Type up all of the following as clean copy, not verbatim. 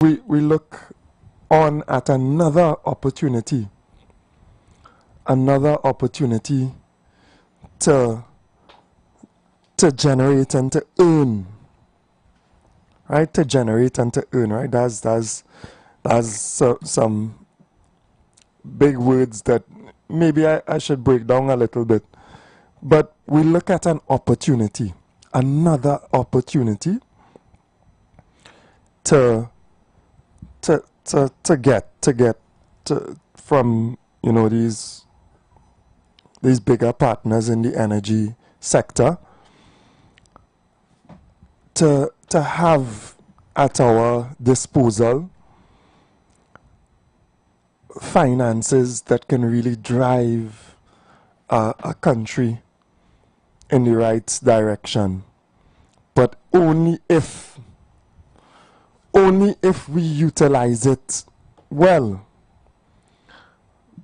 we look on at another opportunity to generate and to earn, right? To generate and to earn, right? That's some big words that maybe I should break down a little bit. But we look at an opportunity, another opportunity to get from, you know, these bigger partners in the energy sector, to have at our disposal finances that can really drive a country in the right direction, but only if we utilize it well.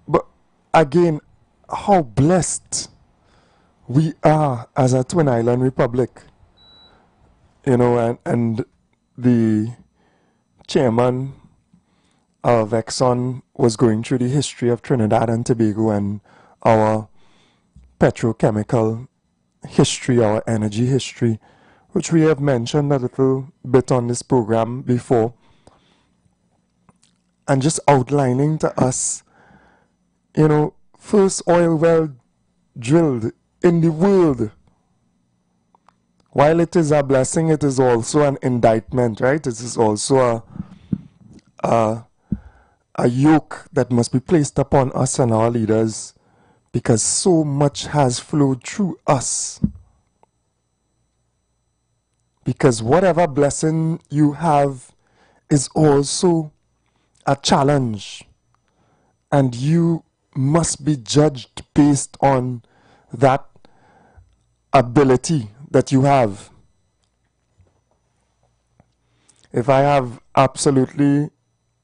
But again, how blessed we are as a Twin Island Republic, you know, and the chairman of Exxon was going through the history of Trinidad and Tobago and our petrochemical history, our energy history, which we have mentioned a little bit on this program before, and just outlining to us, you know, first oil well drilled in the world. While it is a blessing, it is also an indictment, right? It is also a yoke that must be placed upon us and our leaders, because so much has flowed through us. Because whatever blessing you have is also a challenge, and you must be judged based on that ability that you have. If I have absolutely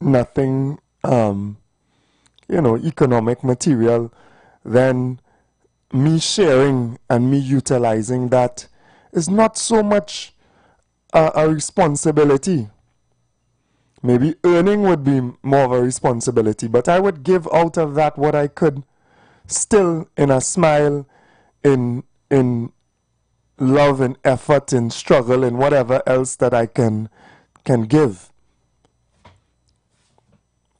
nothing, you know, economic material, then me sharing and me utilizing that is not so much a responsibility. Maybe earning would be more of a responsibility, but I would give out of that what I could, still in a smile, in love and effort, in struggle, and whatever else that I can give.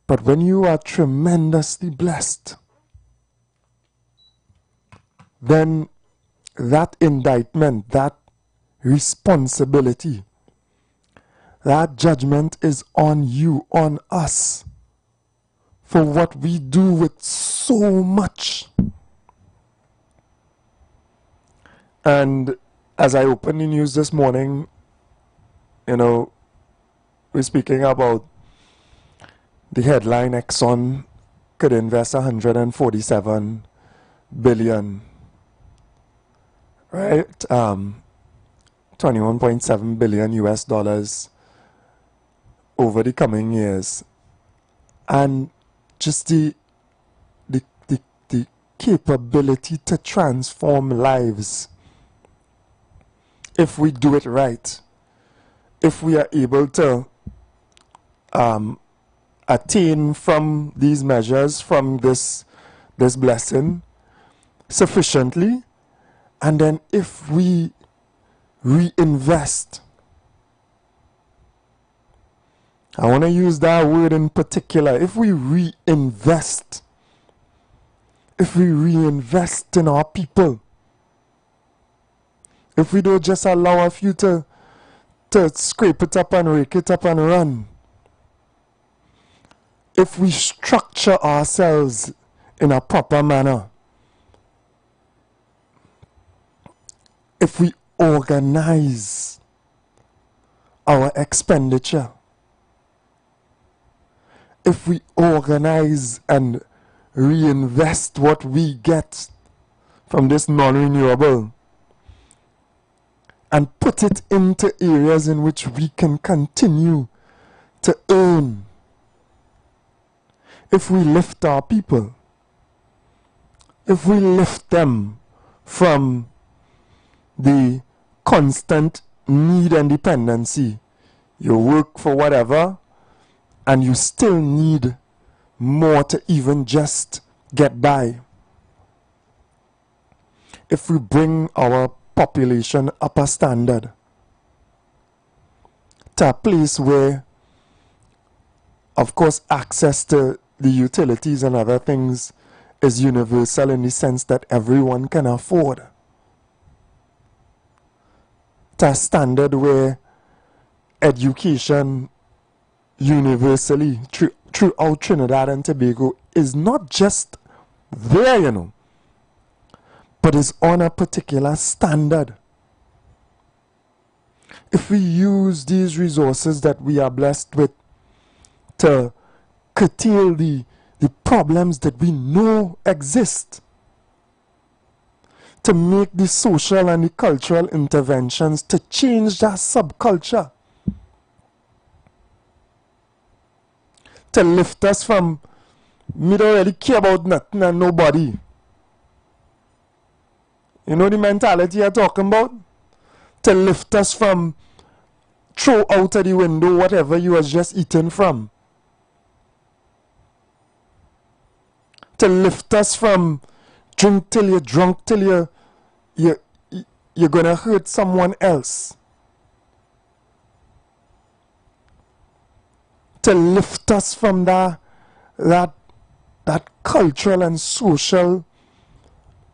But when you are tremendously blessed, then that indictment, that responsibility, that judgment is on you, on us, for what we do with so much. And as I opened the news this morning, you know, we're speaking about the headline: Exxon could invest 147 billion, right? 21.7 billion US dollars over the coming years. And just the capability to transform lives, if we do it right, if we are able to attain from these measures, from this blessing sufficiently, and then if we reinvest. I want to use that word in particular. If we reinvest, in our people, if we don't just allow a few to scrape it up and rake it up and run, if we structure ourselves in a proper manner, if we organize our expenditure, if we organize and reinvest what we get from this non-renewable and put it into areas in which we can continue to earn, if we lift our people, if we lift them from the constant need and dependency, you work for whatever, and you still need more to even just get by. If we bring our population up a standard to a place where, of course, access to the utilities and other things is universal in the sense that everyone can afford, to a standard where education universally throughout Trinidad and Tobago is not just there, you know, but is on a particular standard. If we use these resources that we are blessed with to curtail the problems that we know exist, to make the social and the cultural interventions to change that subculture, to lift us from, me don't really care about nothing and nobody. You know the mentality you're talking about? To lift us from throw out of the window whatever you was just eating from. To lift us from drink till you're drunk till you're gonna hurt someone else. To lift us from that cultural and social,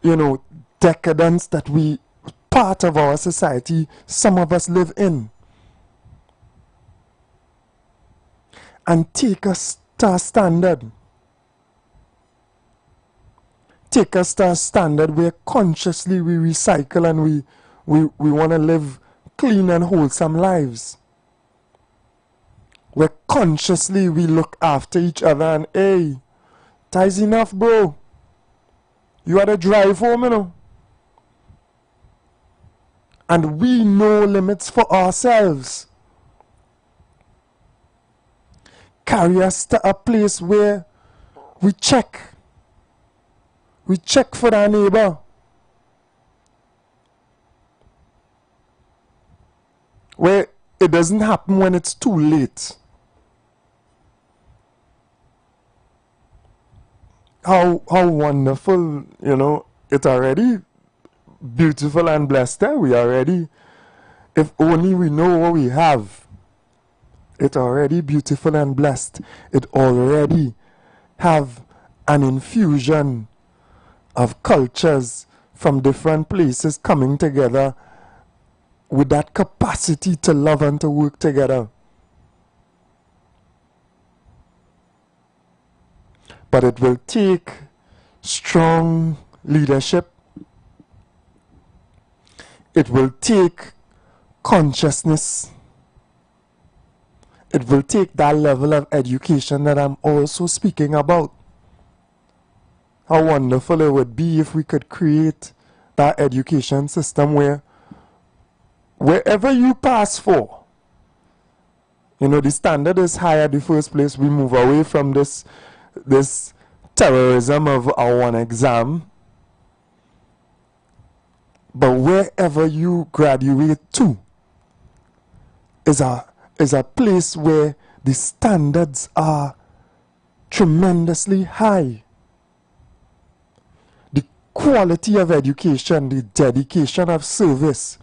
you know, decadence that we, part of our society, some of us live in. And take us to a standard. Take us to a standard where consciously we recycle and we want to live clean and wholesome lives. Where consciously we look after each other and, hey, ties enough, bro. You had to drive home, you know. And we know limits for ourselves. Carry us to a place where we check. We check for our neighbor. Where it doesn't happen when it's too late. How wonderful, you know, it's already beautiful and blessed there. We already, if only we know what we have, it's already beautiful and blessed. It already have an infusion of cultures from different places coming together with that capacity to love and to work together. But it will take strong leadership. It will take consciousness. It will take that level of education that I'm also speaking about. How wonderful it would be if we could create that education system where wherever you pass for, you know, the standard is high at the first place. We move away from this terrorism of our one exam. But wherever you graduate to is a place where the standards are tremendously high. The quality of education, the dedication of service,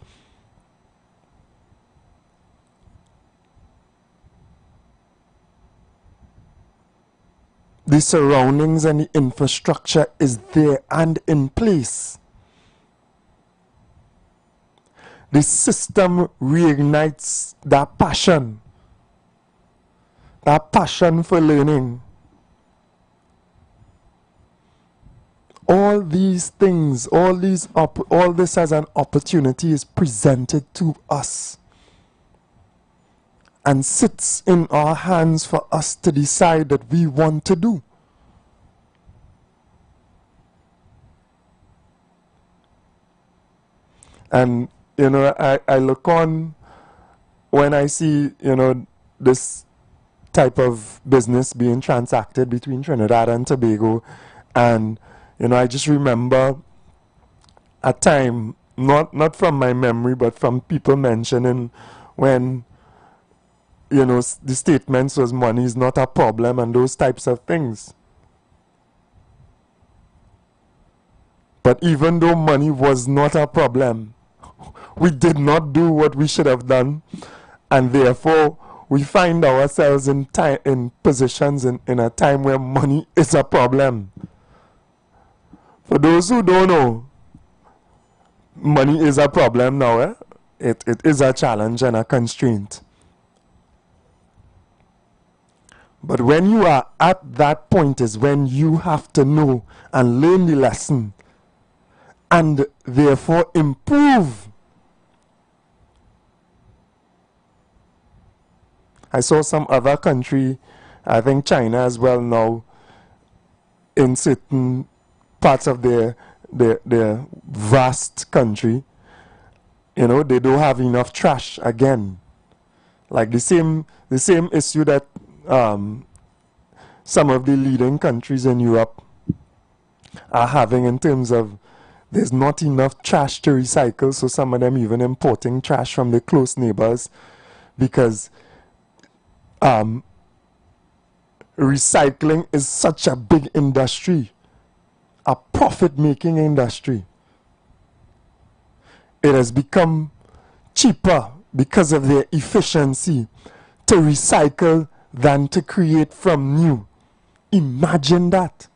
the surroundings and the infrastructure is there and in place. The system reignites that passion for learning. All these things, all this as an opportunity is presented to us and sits in our hands for us to decide that we want to do. And you know, I look on when I see, you know, this type of business being transacted between Trinidad and Tobago, and you know, I just remember a time, not from my memory, but from people mentioning when you know, the statements was money is not a problem and those types of things. But even though money was not a problem, we did not do what we should have done, and therefore we find ourselves in positions in a time where money is a problem. For those who don't know, money is a problem now. It is a challenge and a constraint. But when you are at that point is when you have to know and learn the lesson and therefore improve. I saw some other country, I think China as well now, in certain parts of their vast country, you know, they don't have enough trash again. Like the same issue that some of the leading countries in Europe are having in terms of there's not enough trash to recycle, so some of them even importing trash from their close neighbors because recycling is such a big industry, a profit-making industry. It has become cheaper because of their efficiency to recycle than to create from new. Imagine that.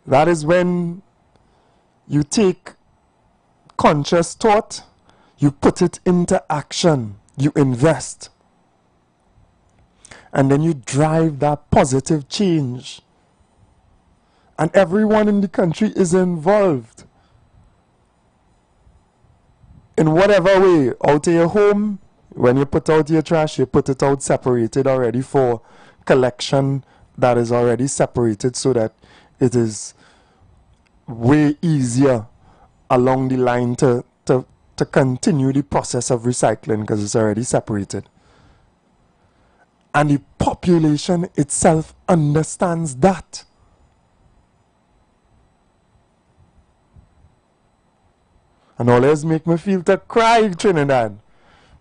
That is when you take conscious thought, you put it into action, you invest, and then you drive that positive change. And everyone in the country is involved. In whatever way, out of your home, when you put out your trash, you put it out separated already for collection that is already separated so that it is way easier along the line to continue the process of recycling because it's already separated. And the population itself understands that. And always make me feel to cry, Trinidad,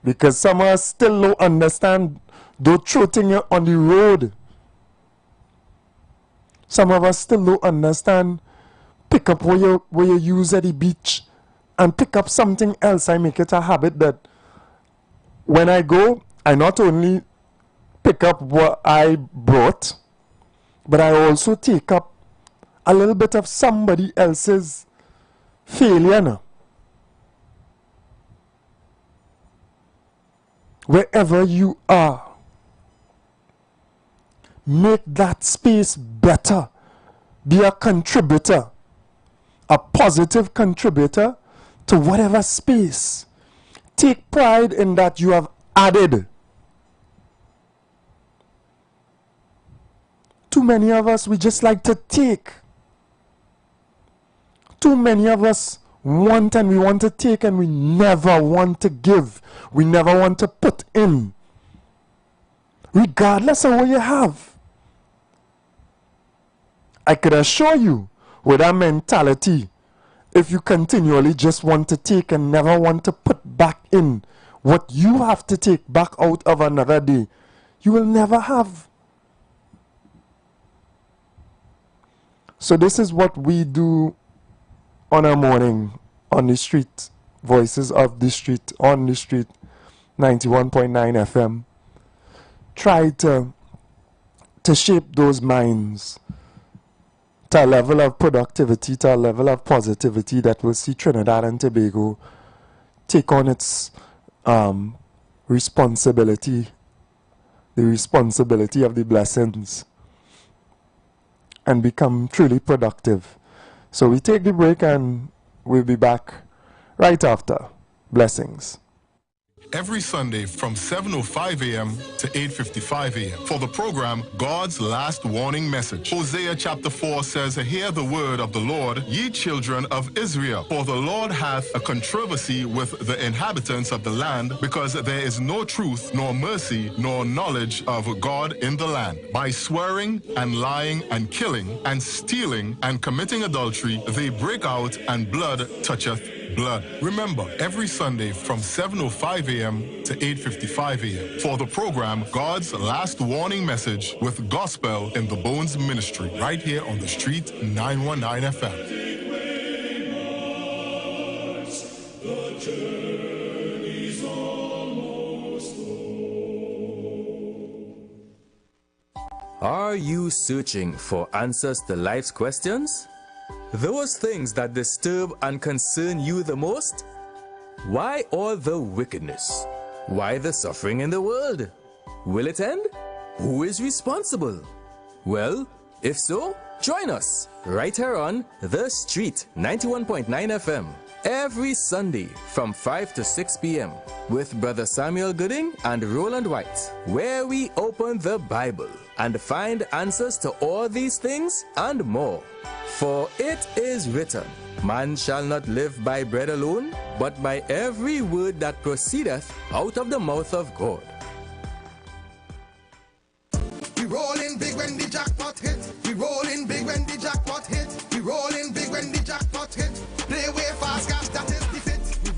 because some of us still don't understand, don't throw things on the road. Some of us still don't understand, pick up what you use at the beach and pick up something else. I make it a habit that when I go, I not only pick up what I brought, but I also take up a little bit of somebody else's failure now. Wherever you are, make that space better. Be a contributor, a positive contributor to whatever space. Take pride in that you have added. Too many of us, we just like to take. Too many of us want and we want to take and we never want to give. We never want to put in. Regardless of what you have. I could assure you, with that mentality, if you continually just want to take and never want to put back in what you have to take back out of another day, you will never have. So this is what we do on a morning on the street, Voices of the Street, on the street, 91.9 FM. Try to shape those minds to a level of productivity, to a level of positivity that will see Trinidad and Tobago take on its responsibility, the responsibility of the blessings, and become truly productive. So we take the break and we'll be back right after. Blessings. every Sunday from 7:05 a.m. to 8:55 a.m. for the program God's Last Warning Message. Hosea chapter 4 says, "Hear the word of the Lord, ye children of Israel. For the Lord hath a controversy with the inhabitants of the land, because there is no truth, nor mercy, nor knowledge of God in the land. By swearing and lying and killing and stealing and committing adultery, they break out, and blood toucheth blood." Remember, every Sunday from 7:05 a.m. to 8:55 a.m. for the program God's Last Warning Message with Gospel in the Bones Ministry, right here on the street 919 FM. Are you searching for answers to life's questions? Those things that disturb and concern you the most? Why all the wickedness? Why the suffering in the world? Will it end? Who is responsible? Well, if so, join us right here on The Street 91.9 FM every Sunday from 5 to 6 p.m. with Brother Samuel Gooding and Roland White, where we open the Bible and find answers to all these things and more. For it is written, "Man shall not live by bread alone, but by every word that proceedeth out of the mouth of God." We rollin' big when the jackpot hit. We rollin' big when the jackpot hit. We rollin' big when the jackpot hit. Play way fast cash, that is the fit. We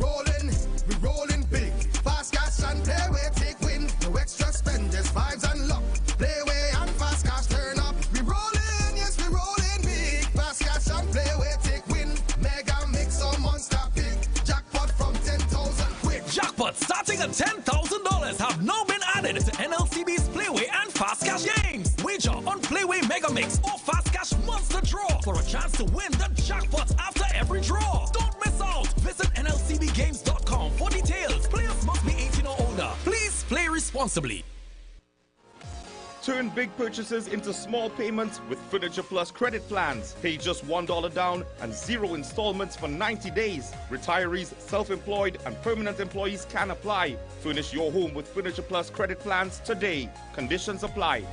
rollin' big. Fast cash and play way take win. No extra spend, just vibes and luck. Play way and fast cash turn up. We rollin', yes we rollin' big. Fast cash and play way take win. Mega mix or monster pick. Jackpot from 10,000 quick. Jackpot starting at $10,000 have now been added to NLCB's Playway and Fast Cash games. Wager on Playway Mega Mix or Fast Cash Monster Draw for a chance to win the jackpot after every draw. Don't miss out. Visit NLCBGames.com for details. Players must be 18 or older. Please play responsibly. Turn big purchases into small payments with Furniture Plus credit plans. Pay just $1 down and 0 installments for 90 days. Retirees, self-employed, and permanent employees can apply. Furnish your home with Furniture Plus credit plans today. Conditions apply.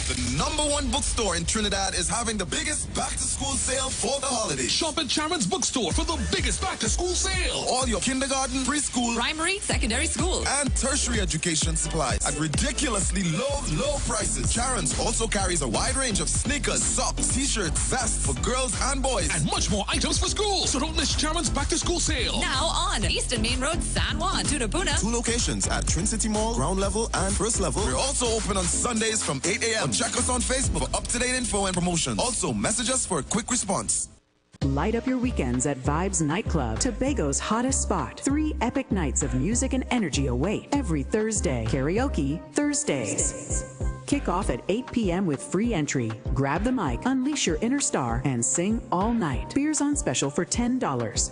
The #1 bookstore in Trinidad is having the biggest back-to-school sale for the holidays. Shop at Sharon's Bookstore for the biggest back-to-school sale. All your kindergarten, preschool, primary, secondary school, and tertiary education supplies at ridiculously low prices. Sharon's also carries a wide range of sneakers, socks, t-shirts, vests for girls and boys, and much more items for school. So don't miss Sharon's back-to-school sale. Now on Eastern Main Road, San Juan, Tunapuna. 2 locations at Trin City Mall, ground level and first level. We're also open on Sundays from 8 a.m. Check us on Facebook for up-to-date info and promotions. Also, message us for a quick response. Light up your weekends at Vibes Nightclub, Tobago's hottest spot. 3 epic nights of music and energy await every Thursday. Karaoke Thursdays. Kick off at 8 p.m. with free entry. Grab the mic, unleash your inner star, and sing all night. Beers on special for $10,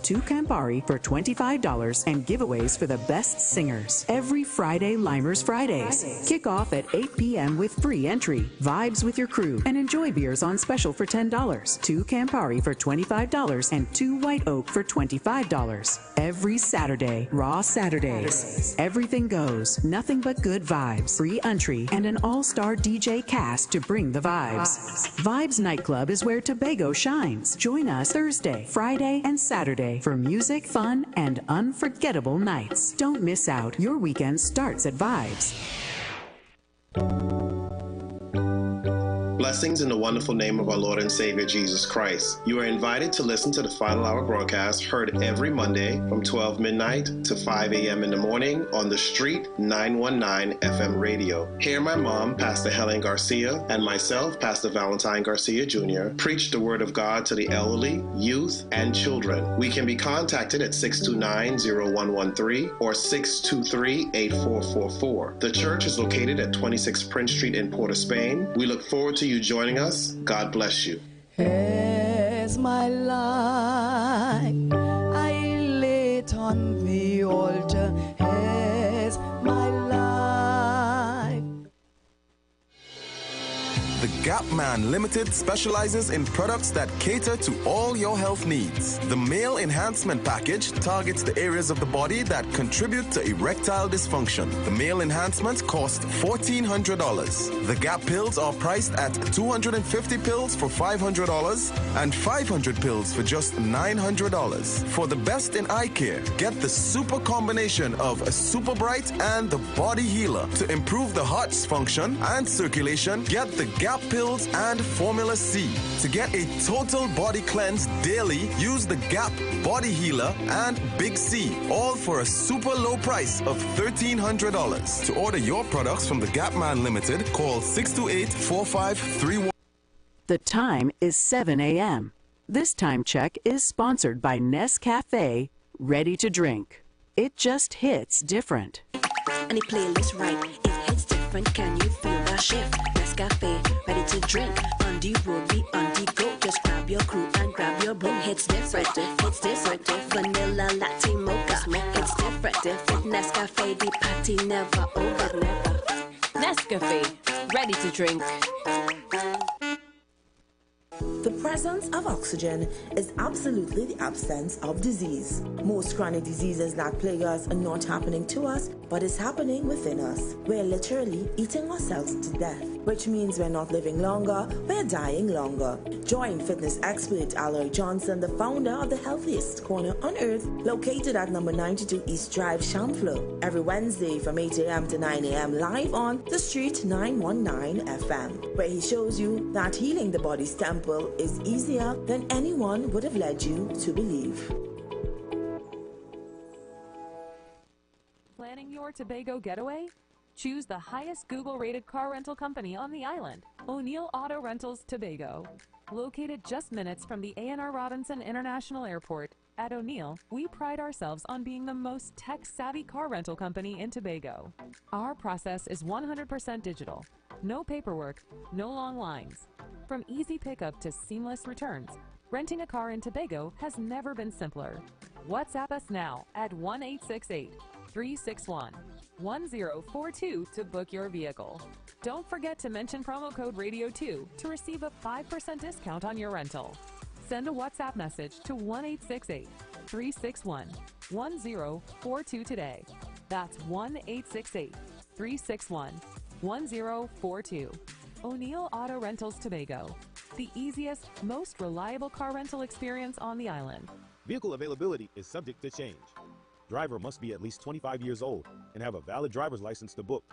2 Campari for $25, and giveaways for the best singers. Every Friday, Limers Fridays. Kick off at 8 p.m. with free entry. Vibes with your crew and enjoy beers on special for $10, 2 Campari for $25, and 2 White Oak for $25. Every Saturday, Raw Saturdays. Everything goes, nothing but good vibes. Free entry and an all-star DJ cast to bring the vibes. Vibes Nightclub is where Tobago shines. Join us Thursday, Friday, and Saturday for music, fun, and unforgettable nights. Don't miss out. Your weekend starts at Vibes. Blessings in the wonderful name of our Lord and Savior Jesus Christ. You are invited to listen to the Final Hour broadcast heard every Monday from 12 midnight to 5 a.m. in the morning on the Street 919 FM radio. Hear my mom, Pastor Helen Garcia, and myself, Pastor Valentine Garcia Jr., preach the Word of God to the elderly, youth, and children. We can be contacted at 629-0113 or 623-8444. The church is located at 26 Prince Street in Port of Spain. We look forward to you joining us. God bless you. As my life I lay it on the altar, as my life. The Gap Man Limited specializes in products that cater to all your health needs. The Male Enhancement Package targets the areas of the body that contribute to erectile dysfunction. The Male Enhancement costs $1,400. The Gap pills are priced at 250 pills for $500 and 500 pills for just $900. For the best in eye care, get the super combination of a Super Bright and the Body Healer. To improve the heart's function and circulation, get the Gap pills and Formula C. To get a total body cleanse daily, use the Gap Body Healer and Big C, all for a super low price of $1,300. To order your products from the Gap Man Limited, call 628-4531. The time is 7 a.m. This time check is sponsored by Nescafe Ready to Drink. It just hits different. Any playlist right, it hits different. Can you feel that shift? Nescafe Ready to Drink. On the road, be on the go. Just grab your crew and grab your bro. Hits different, it's different. Vanilla latte mocha. It's different. Nescafe, the party never over. Nescafe Ready to Drink. The presence of oxygen is absolutely the absence of disease. Most chronic diseases that plague us are not happening to us, but is happening within us. We're literally eating ourselves to death, which means we're not living longer, we're dying longer. Join fitness expert Aloy Johnson, the founder of the healthiest corner on earth, located at number 92 East Drive, Chamfleur, every Wednesday from 8 a.m. to 9 a.m. live on The Street 919 FM, where he shows you that healing the body's temple is easier than anyone would have led you to believe. Planning your Tobago getaway? Choose the highest Google-rated car rental company on the island, O'Neill Auto Rentals Tobago. Located just minutes from the A&R Robinson International Airport, at O'Neill, we pride ourselves on being the most tech-savvy car rental company in Tobago. Our process is 100% digital. No paperwork, no long lines. From easy pickup to seamless returns, renting a car in Tobago has never been simpler. WhatsApp us now at 1-868-361-1042 to book your vehicle. Don't forget to mention promo code RADIO2 to receive a 5% discount on your rental. Send a WhatsApp message to 1-868-361-1042 today. That's 1-868-361-1042. O'Neill Auto Rentals Tobago, the easiest, most reliable car rental experience on the island. Vehicle availability is subject to change. Driver must be at least 25 years old and have a valid driver's license to book.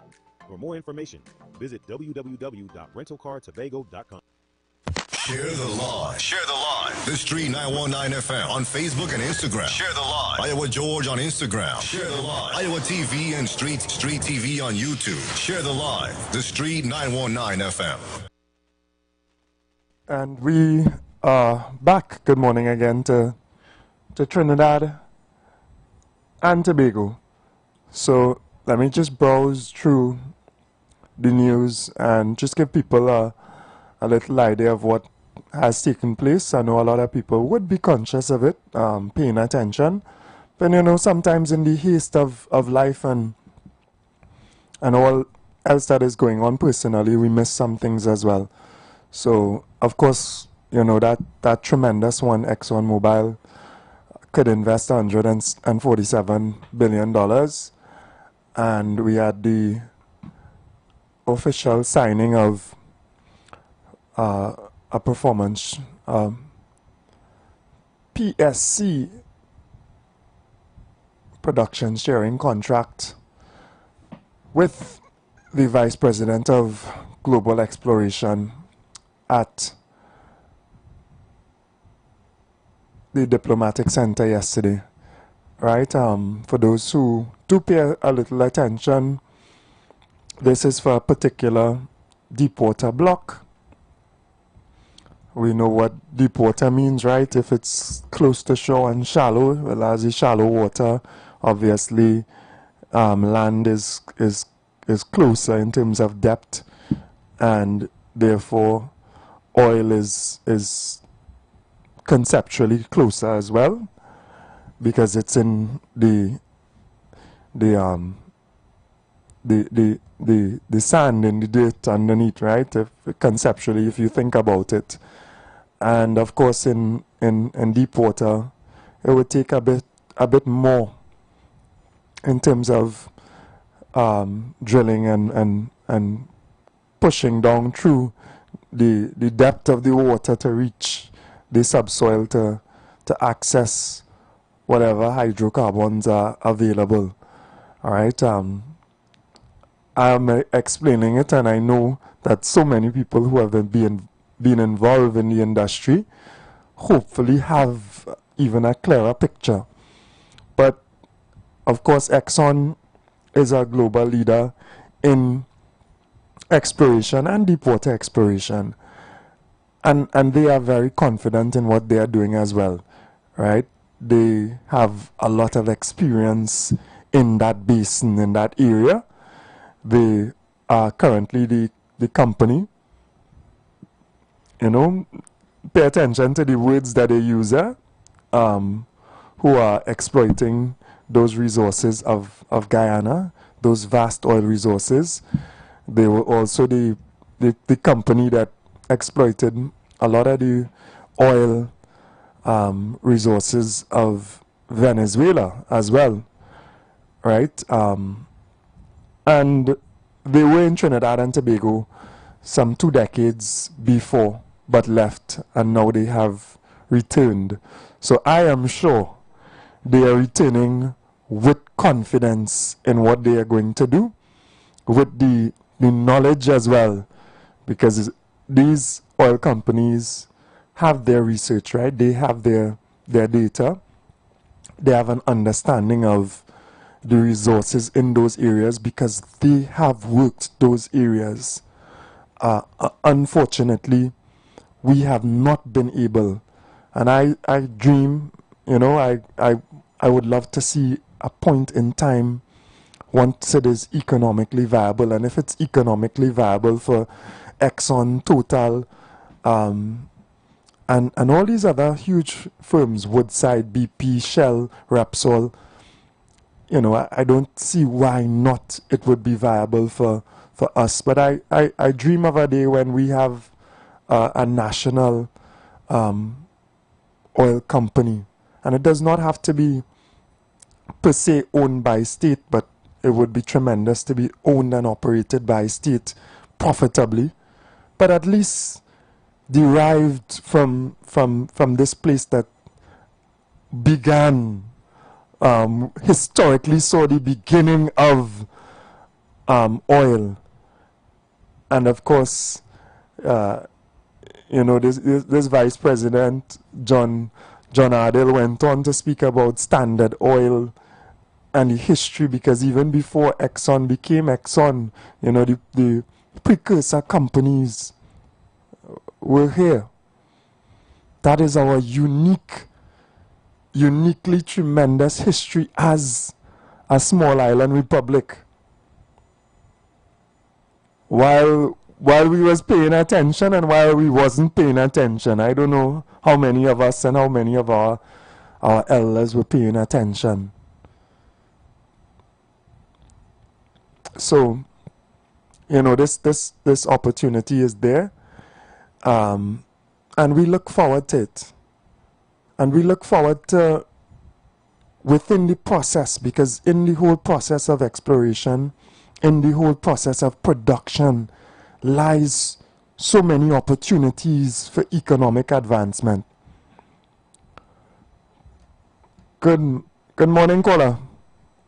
For more information, visit www.rentalcartobago.com. Share the live. Share the live. The Street 919 FM on Facebook and Instagram. Share the live. Iowa George on Instagram. Share the live. Iowa TV and Street TV on YouTube. Share the live. The Street 919 FM. And we are back. Good morning again to Trinidad and Tobago. So let me just browse through the news and just give people a little idea of what has taken place. I know a lot of people would be conscious of it, paying attention. But you know, sometimes in the haste of life and all else that is going on personally, we miss some things as well. So, of course, you know, that tremendous one, ExxonMobil, could invest $147 billion. And we had the official signing of a performance PSC production sharing contract with the Vice President of Global Exploration at the Diplomatic Center yesterday. Right? For those who do pay a little attention, this is for a particular deep water block. We know what deep water means, right? If it's close to shore and shallow, well, as the shallow water, obviously, land is closer in terms of depth, and therefore, oil is conceptually closer as well, because it's in the the sand and the dirt underneath, right? Conceptually, if you think about it. And of course, in deep water, it would take a bit more in terms of drilling and pushing down through the depth of the water to reach the subsoil to access whatever hydrocarbons are available. All right. I'm explaining it, and I know that so many people who have been involved in the industry hopefully have even a clearer picture. But of course, Exxon is a global leader in exploration and deep water exploration, and they are very confident in what they are doing as well, right? They have a lot of experience in that basin, in that area. They are currently the company, pay attention to the words that they use there, who are exploiting those resources of Guyana, those vast oil resources. They were also the company that exploited a lot of the oil resources of Venezuela as well, right? And they were in Trinidad and Tobago some 2 decades before, but left, and now they have returned. So I am sure they are returning with confidence in what they are going to do, with the knowledge as well, because these oil companies have their research, right? They have their data. They have an understanding of the resources in those areas because they have worked those areas. Unfortunately, we have not been able, and I dream, I would love to see a point in time once it is economically viable, and if it's economically viable for Exxon, Total, and all these other huge firms, Woodside, BP, Shell, Repsol, I don't see why not it would be viable for us. But I dream of a day when we have a national oil company. And it does not have to be per se owned by state, but it would be tremendous to be owned and operated by state profitably, but at least derived from this place that began, historically saw the beginning of oil. And of course, this Vice President, John Ardell, went on to speak about Standard Oil and the history, because even before Exxon became Exxon, the precursor companies were here. That is our uniquely tremendous history as a small island republic. While we was paying attention and while we wasn't paying attention, I don't know how many of us and how many of our elders were paying attention. So, this opportunity is there, and we look forward to it. And we look forward to, within the process, because in the whole process of exploration, in the whole process of production, lies so many opportunities for economic advancement. Good morning, caller.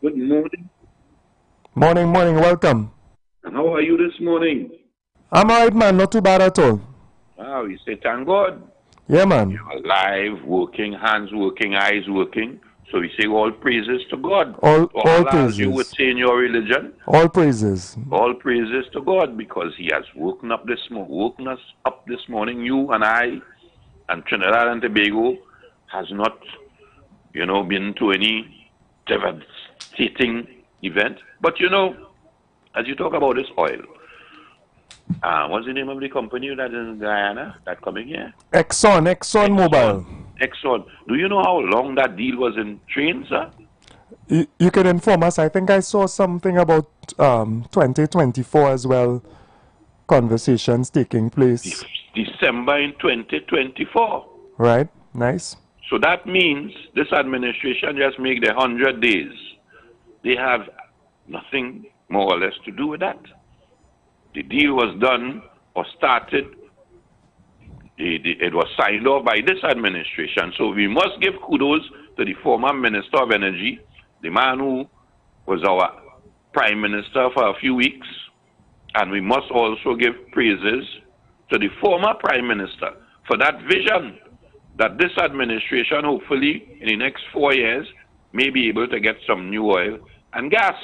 Good morning. Morning, welcome. And how are you this morning? I'm alright, man, not too bad at all. Wow, you say thank God. Yeah, man. You're alive, working, hands working, eyes working. So we say all praises to God. All praises. As you would say in your religion. All praises. All praises to God, because He has woken us up this morning, you and I, and Trinidad and Tobago has not, been to any devastating event. But as you talk about this oil, what's the name of the company that is in Guyana that coming here? Exxon Mobil. Exxon. Do you know how long that deal was in train, sir? You can inform us. I think I saw something about 2024 as well. Conversations taking place. December in 2024. Right. Nice. So that means this administration just make the 100 days. They have nothing more or less to do with that. The deal was done or started. It was signed off by this administration. So we must give kudos to the former Minister of Energy, the man who was our Prime Minister for a few weeks. And we must also give praises to the former Prime Minister for that vision that this administration, hopefully in the next 4 years, may be able to get some new oil and gas.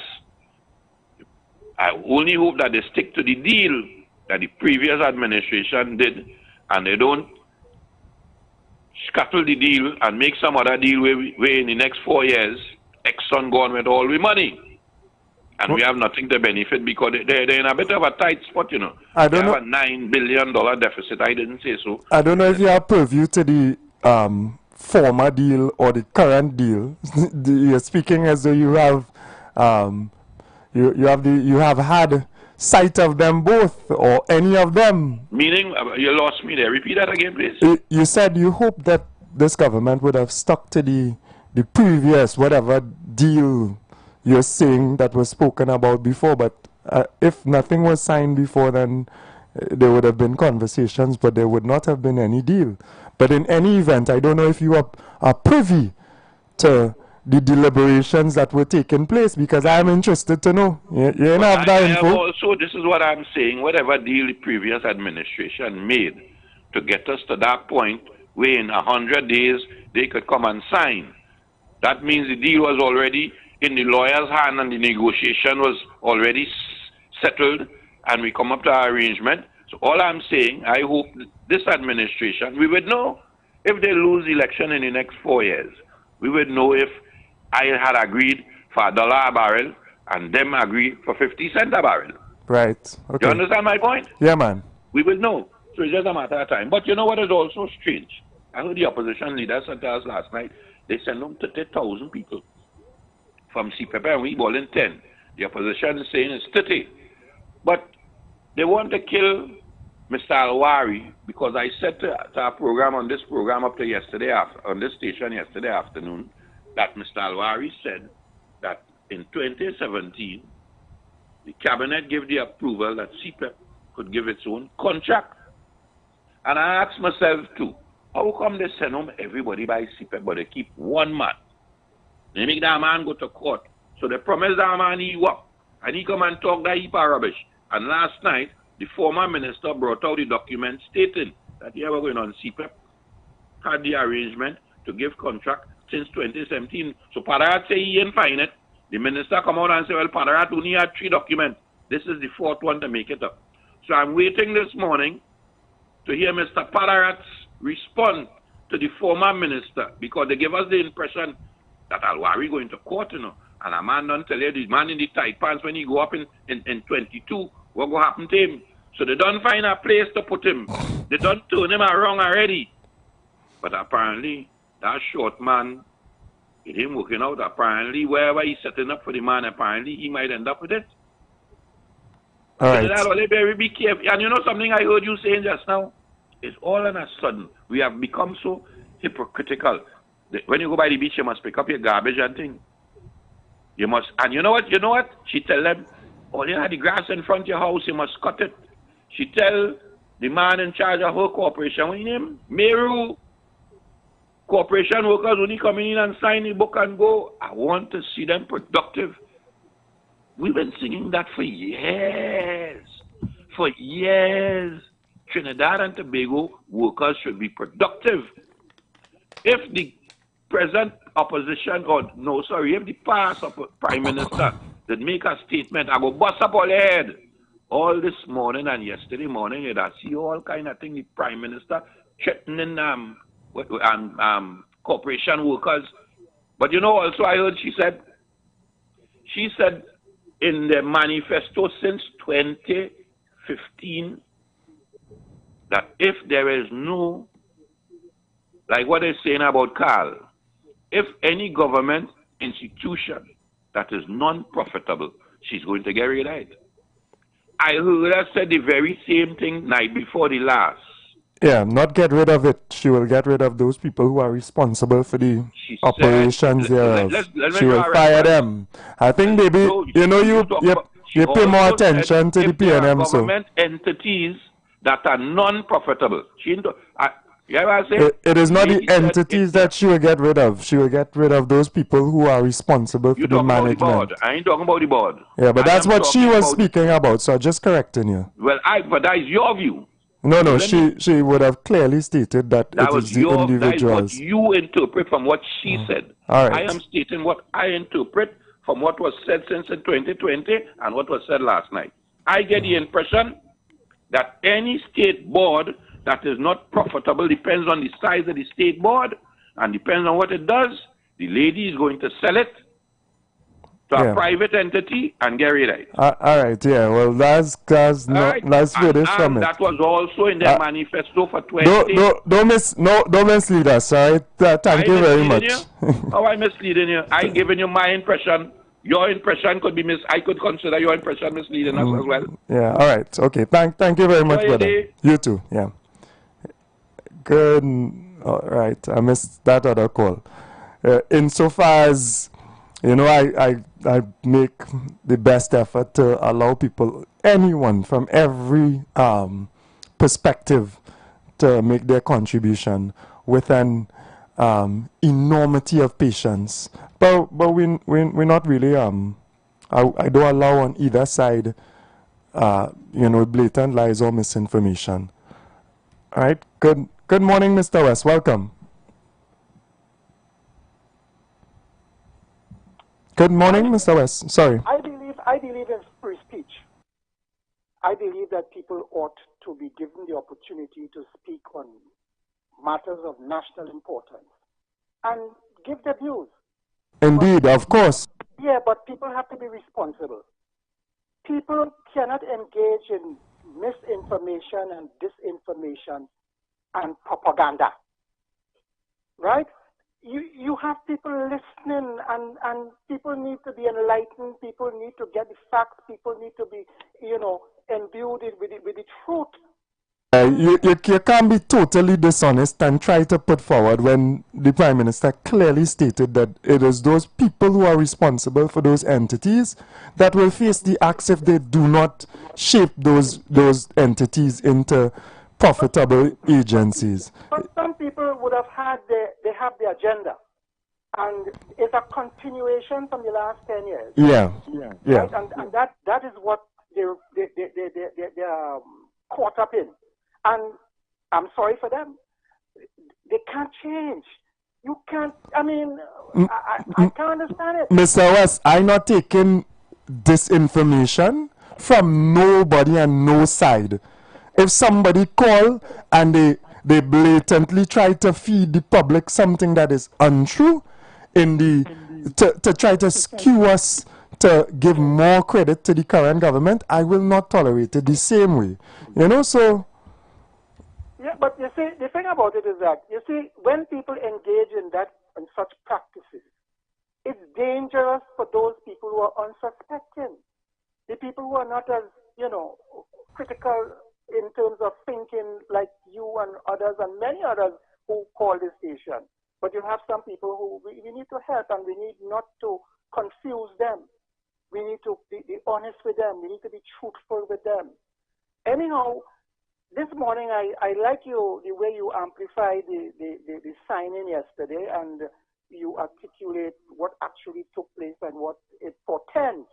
I only hope that they stick to the deal that the previous administration did, and they don't scuttle the deal and make some other deal where in the next 4 years, Exxon gone with all the money. And we have nothing to benefit because they're in a bit of a tight spot, you know. I don't they know. have a $9 billion deficit. I didn't say so. I don't know if you have purview to the former deal or the current deal. You're speaking as though you have you have had sight of them both or any of them. Meaning, you lost me there. Repeat that again, please. You said you hope that this government would have stuck to the previous whatever deal you're saying that was spoken about before, but if nothing was signed before, then there would have been conversations, but there would not have been any deal. But in any event, I don't know if you are privy to the deliberations that were taking place, because I'm interested to know. You don't have that info. Also, this is what I'm saying, whatever deal the previous administration made to get us to that point where in 100 days they could come and sign. That means the deal was already in the lawyer's hand and the negotiation was already settled and we come up to our arrangement. So all I'm saying, I hope this administration, we would know if they lose the election in the next 4 years. We would know if I had agreed for $1 a barrel and them agreed for 50 cents a barrel. Right. Okay. You understand my point? Yeah, man. We will know. So it's just a matter of time. But you know what is also strange? I heard the opposition leaders said to us last night, they sent them 30,000 people from CPP and we ball in 10. The opposition is saying it's 30. But they want to kill Mr. Alwari because I said to our program on this program up to yesterday, on this station yesterday afternoon, that Mr. Alwari said that in 2017, the cabinet gave the approval that CPEP could give its own contract. And I asked myself too, how come they send home everybody by CPEP but they keep one man? They make that man go to court. So they promise that man he work. And he come and talk that heap of rubbish. And last night, the former minister brought out the document stating that he ever going on CPEP had the arrangement to give contract since 2017. So Padarat say he ain't find it. The minister come out and say, well, Padarat only had 3 documents. This is the 4th one to make it up. So I'm waiting this morning to hear Mr. Padarat's response to the former minister, because they give us the impression that Alwari going to court, you know, and a man don't tell you the man in the tight pants when he go up in 22, what go happen to him. So they don't find a place to put him. They don't turn him around already. But apparently, that short man, it ain't working out. Apparently, wherever he's setting up for the man, apparently he might end up with it. All right. So very be careful. And you know something I heard you saying just now? It's all on a sudden. We have become so hypocritical. When you go by the beach, you must pick up your garbage and thing. You must, and you know what? She tell them, oh, you have the grass in front of your house, you must cut it. She tell the man in charge of her corporation, what's his name? Meru. Corporation workers only come in and sign the book and go. I want to see them productive. We've been singing that for years. For years. Trinidad and Tobago workers should be productive. If the present opposition, if the past prime minister did make a statement, I go bust up all head. All this morning and yesterday morning, you'd see all kind of thing. The prime minister threatening corporation workers. But you know, also I heard she said in the manifesto since 2015 that if there is no, like what they're saying about Carl, if any government institution that is non-profitable, she's going to get rid of it. I heard her say the very same thing night before the last. Yeah, not get rid of it. She will get rid of those people who are responsible for the operations thereof. She will fire them. I think maybe, you pay more attention to the PNM. So government entities that are non-profitable. it is not the entities that she will get rid of. She will get rid of those people who are responsible for the management. About the board. I ain't talking about the board. Yeah, but that's what she was speaking about. So I'm just correcting you. Well, but that is your view. No, she would have clearly stated that it is the individuals. That is what you interpret from what she said. All right. I am stating what I interpret from what was said since in 2020 and what was said last night. I get the impression that any state board that is not profitable depends on the size of the state board and depends on what it does. The lady is going to sell it to a private entity and get rid of it. All right, yeah. Well, let's read it from it. That was also in their manifesto for 20. Don't mislead us, all right? Thank you very much. How I misleading you? I giving you my impression. Your impression could be I could consider your impression misleading us as well. Yeah, all right. Okay, thank you very much, brother. You too, yeah. Good. All right, I missed that other call. Insofar as, I make the best effort to allow people, anyone from every perspective, to make their contribution with an enormity of patience. But we're not really, I don't allow on either side, blatant lies or misinformation. All right, good morning, Mr. West. Welcome. Good morning, Mr. West. Sorry. I believe in free speech. I believe that people ought to be given the opportunity to speak on matters of national importance and give their views. Indeed, of course. Yeah, but people have to be responsible. People cannot engage in misinformation and disinformation and propaganda. Right? You have people listening, and people need to be enlightened. People need to get the facts. People need to be, imbued with the truth. You can't be totally dishonest and try to put forward when the Prime Minister clearly stated that it is those people who are responsible for those entities that will face the axe if they do not shape those entities into profitable agencies. But some people would have had they have the agenda, and it's a continuation from the last 10 years. Yeah. Right? And that is what they're caught up in. And I'm sorry for them. They can't change. You can't, I can't understand it. Mr. West, I'm not taking disinformation from nobody and no side. If somebody call and they blatantly try to feed the public something that is untrue, to try to skew us to give more credit to the current government, I will not tolerate it the same way. So... Yeah, but you see, the thing about it is that, when people engage in such practices, it's dangerous for those people who are unsuspecting. The people who are not as, critical in terms of thinking like you and others and many others who call this station. But you have some people who we need to help, and we need not to confuse them. We need to be honest with them. We need to be truthful with them. Anyhow, this morning I like the way you amplify the signing yesterday, and you articulate what actually took place and what it portends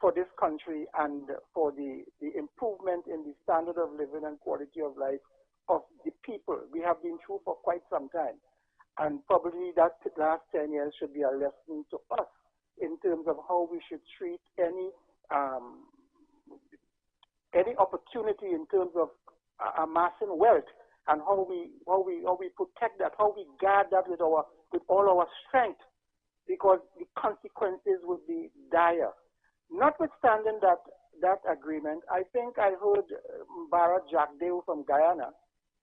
for this country and for the improvement in the standard of living and quality of life of the people. We have been through for quite some time, and probably that last 10 years should be a lesson to us in terms of how we should treat any opportunity in terms of amassing wealth, and how we protect that, how we guard that with all our strength, because the consequences would be dire. Notwithstanding that agreement, I think I heard Bharat Jagdeo from Guyana.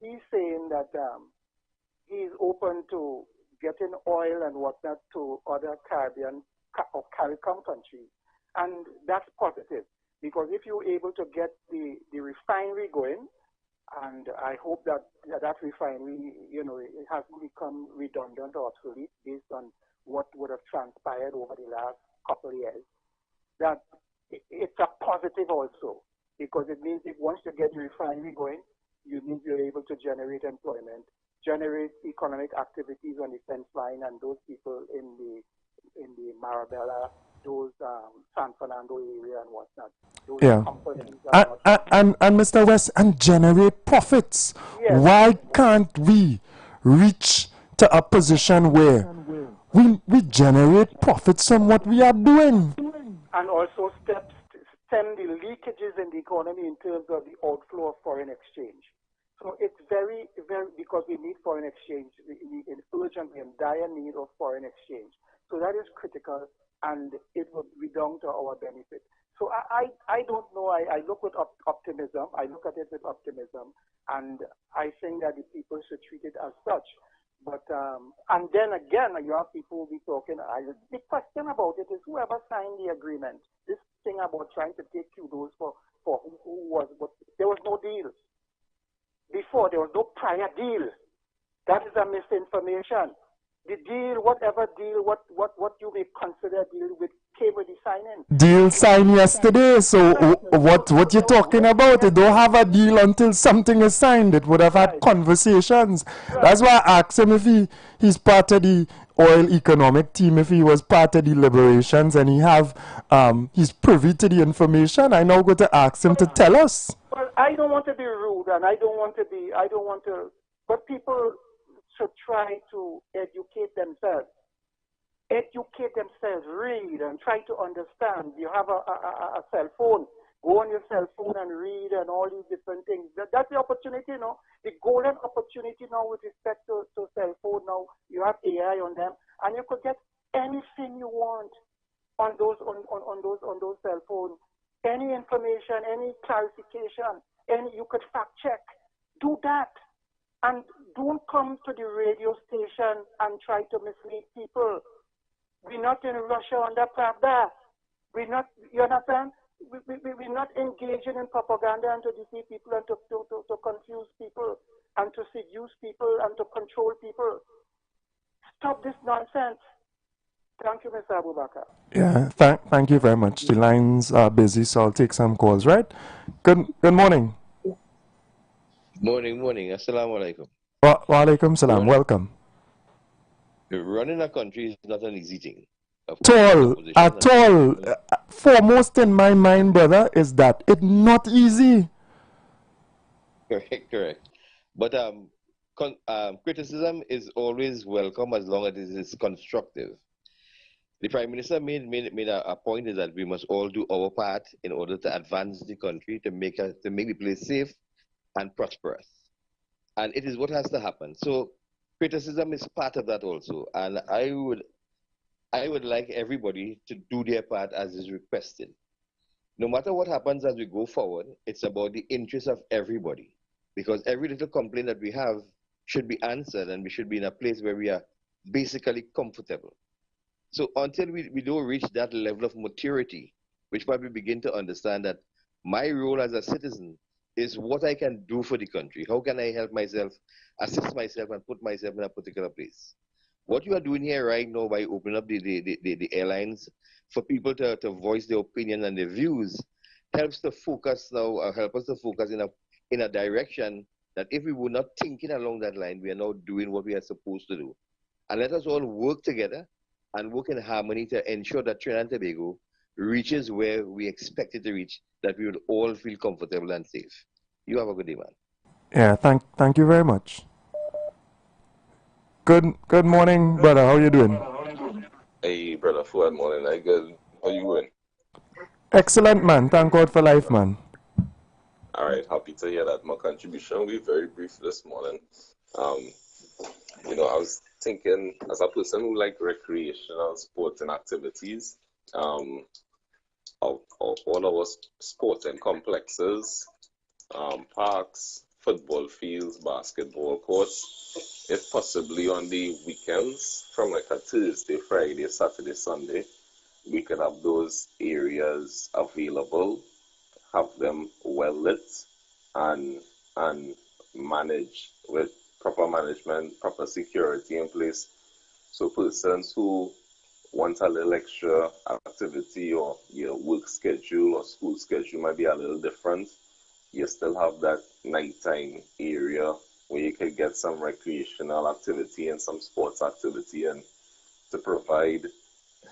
He's saying that he's open to getting oil and whatnot to other Caribbean or CARICOM countries. And that's positive, because if you're able to get the refinery going, and I hope that refinery, you know, it hasn't become redundant or obsolete based on what would have transpired over the last couple of years, that it's a positive also, because it means if once you get the refinery going, you mean you're able to generate employment, generate economic activities on the fence line, and those people in the Marabella, those San Fernando area and whatnot. Those companies and Mr. West, and generate profits. Yes. Why can't we reach to a position where we generate profits from what we are doing? And also stem the leakages in the economy in terms of the outflow of foreign exchange. So it's very, very, because we need foreign exchange, in urgent, we in dire need of foreign exchange. So that is critical, and it will be down to our benefit. So I don't know, I look with optimism, I look at it with optimism, and I think that the people should treat it as such. But, and then again, you have people who be talking, the question about it is whoever signed the agreement, this thing about trying to take kudos for who was, but there was no deal. Before, there was no prior deal. That is a misinformation. The deal, whatever deal, what you may consider a deal with, came with the signing. Deal signed yesterday, so what you're talking about? You don't have a deal until something is signed. It would have had conversations. That's why I asked him if he's part of the oil economic team, if he was part of the deliberations, and he's privy to the information. I now go to ask him to tell us. Well, I don't want to be rude, and I don't want to, but people should try to educate themselves. Educate themselves, read, and try to understand. You have a cell phone. Go on your cell phone and read and all these different things. That's the opportunity, you know. The golden opportunity now with respect to cell phone now. You have AI on them, and you could get anything you want on those cell phones. Any information, any clarification, you could fact check. Do that. And don't come to the radio station and try to mislead people. We're not in Russia under Pravda. We're not, you understand? We're not engaging in propaganda and to deceive people and to confuse people and to seduce people and to control people. Stop this nonsense. Thank you, Mr. Abubakar. Yeah, thank you very much. The lines are busy, so I'll take some calls, right? Good morning. Morning. Assalamu alaikum. Wa alaikum salam. Welcome. Running a country is not an easy thing. At all. Foremost in my mind, brother, is that it's not easy. Correct. But criticism is always welcome as long as it is constructive. The Prime Minister made a point is that we must all do our part in order to advance the country, to make the place safe and prosperous. And it is what has to happen. So criticism is part of that also. And I would like everybody to do their part as is requested. No matter what happens as we go forward, it's about the interest of everybody. Because every little complaint that we have should be answered, and we should be in a place where we are basically comfortable. So until we don't reach that level of maturity, which probably begin to understand that my role as a citizen is what I can do for the country. How can I help myself, assist myself, and put myself in a particular place? What you are doing here right now by opening up the airlines for people to voice their opinion and their views helps to focus now, help us to focus in a direction that if we were not thinking along that line, we are now doing what we are supposed to do. And let us all work together and work in harmony to ensure that Trinidad and Tobago reaches where we expect it to reach, that we would all feel comfortable and safe. You have a good day, man. Yeah, thank you very much. Good morning, brother. How you doing? Hey, brother Fuad, morning. I good. How you doing? Excellent, man. Thank God for life, man. All right, happy to hear that. My contribution will be very brief this morning. I was thinking, as a person who like recreational sports and activities, all our sports and complexes, parks, football fields, basketball courts, if possibly on the weekends, from like a Thursday, Friday, Saturday, Sunday, we could have those areas available, have them well lit, and managed with proper management, proper security in place. So persons who want a little extra activity, or your work schedule or school schedule might be a little different, you still have that nighttime area where you can get some recreational activity and some sports activity, and to provide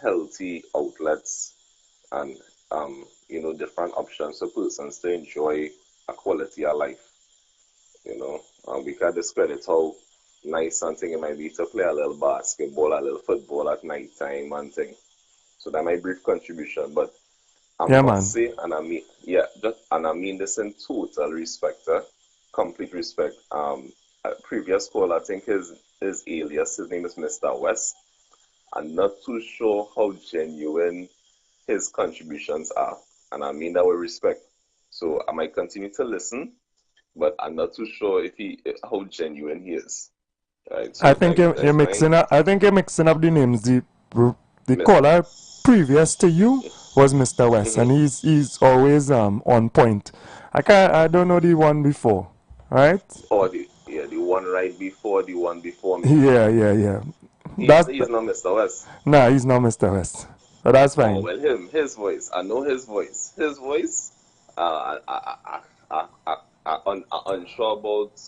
healthy outlets and different options for persons to enjoy a quality of life. We can't discredit how nice something it might be to play a little basketball, a little football at night time and thing. So that my brief contribution, but I must say, and I mean this in total respect, complete respect. A previous caller, I think his alias, his name is Mr. West. I'm not too sure how genuine his contributions are, and I mean that with respect. So I might continue to listen, but I'm not too sure how genuine he is. Right? So I think you're mixing up. I think you're mixing up the names. The caller previous to you was Mr. West, and he's always on point. I don't know the one before, right? Or the one right before, the one before me. Yeah. He's not Mr. West. Nah, he's not Mr. West. But that's fine. Oh, well, his voice. I know his voice. His voice. I'm unsure about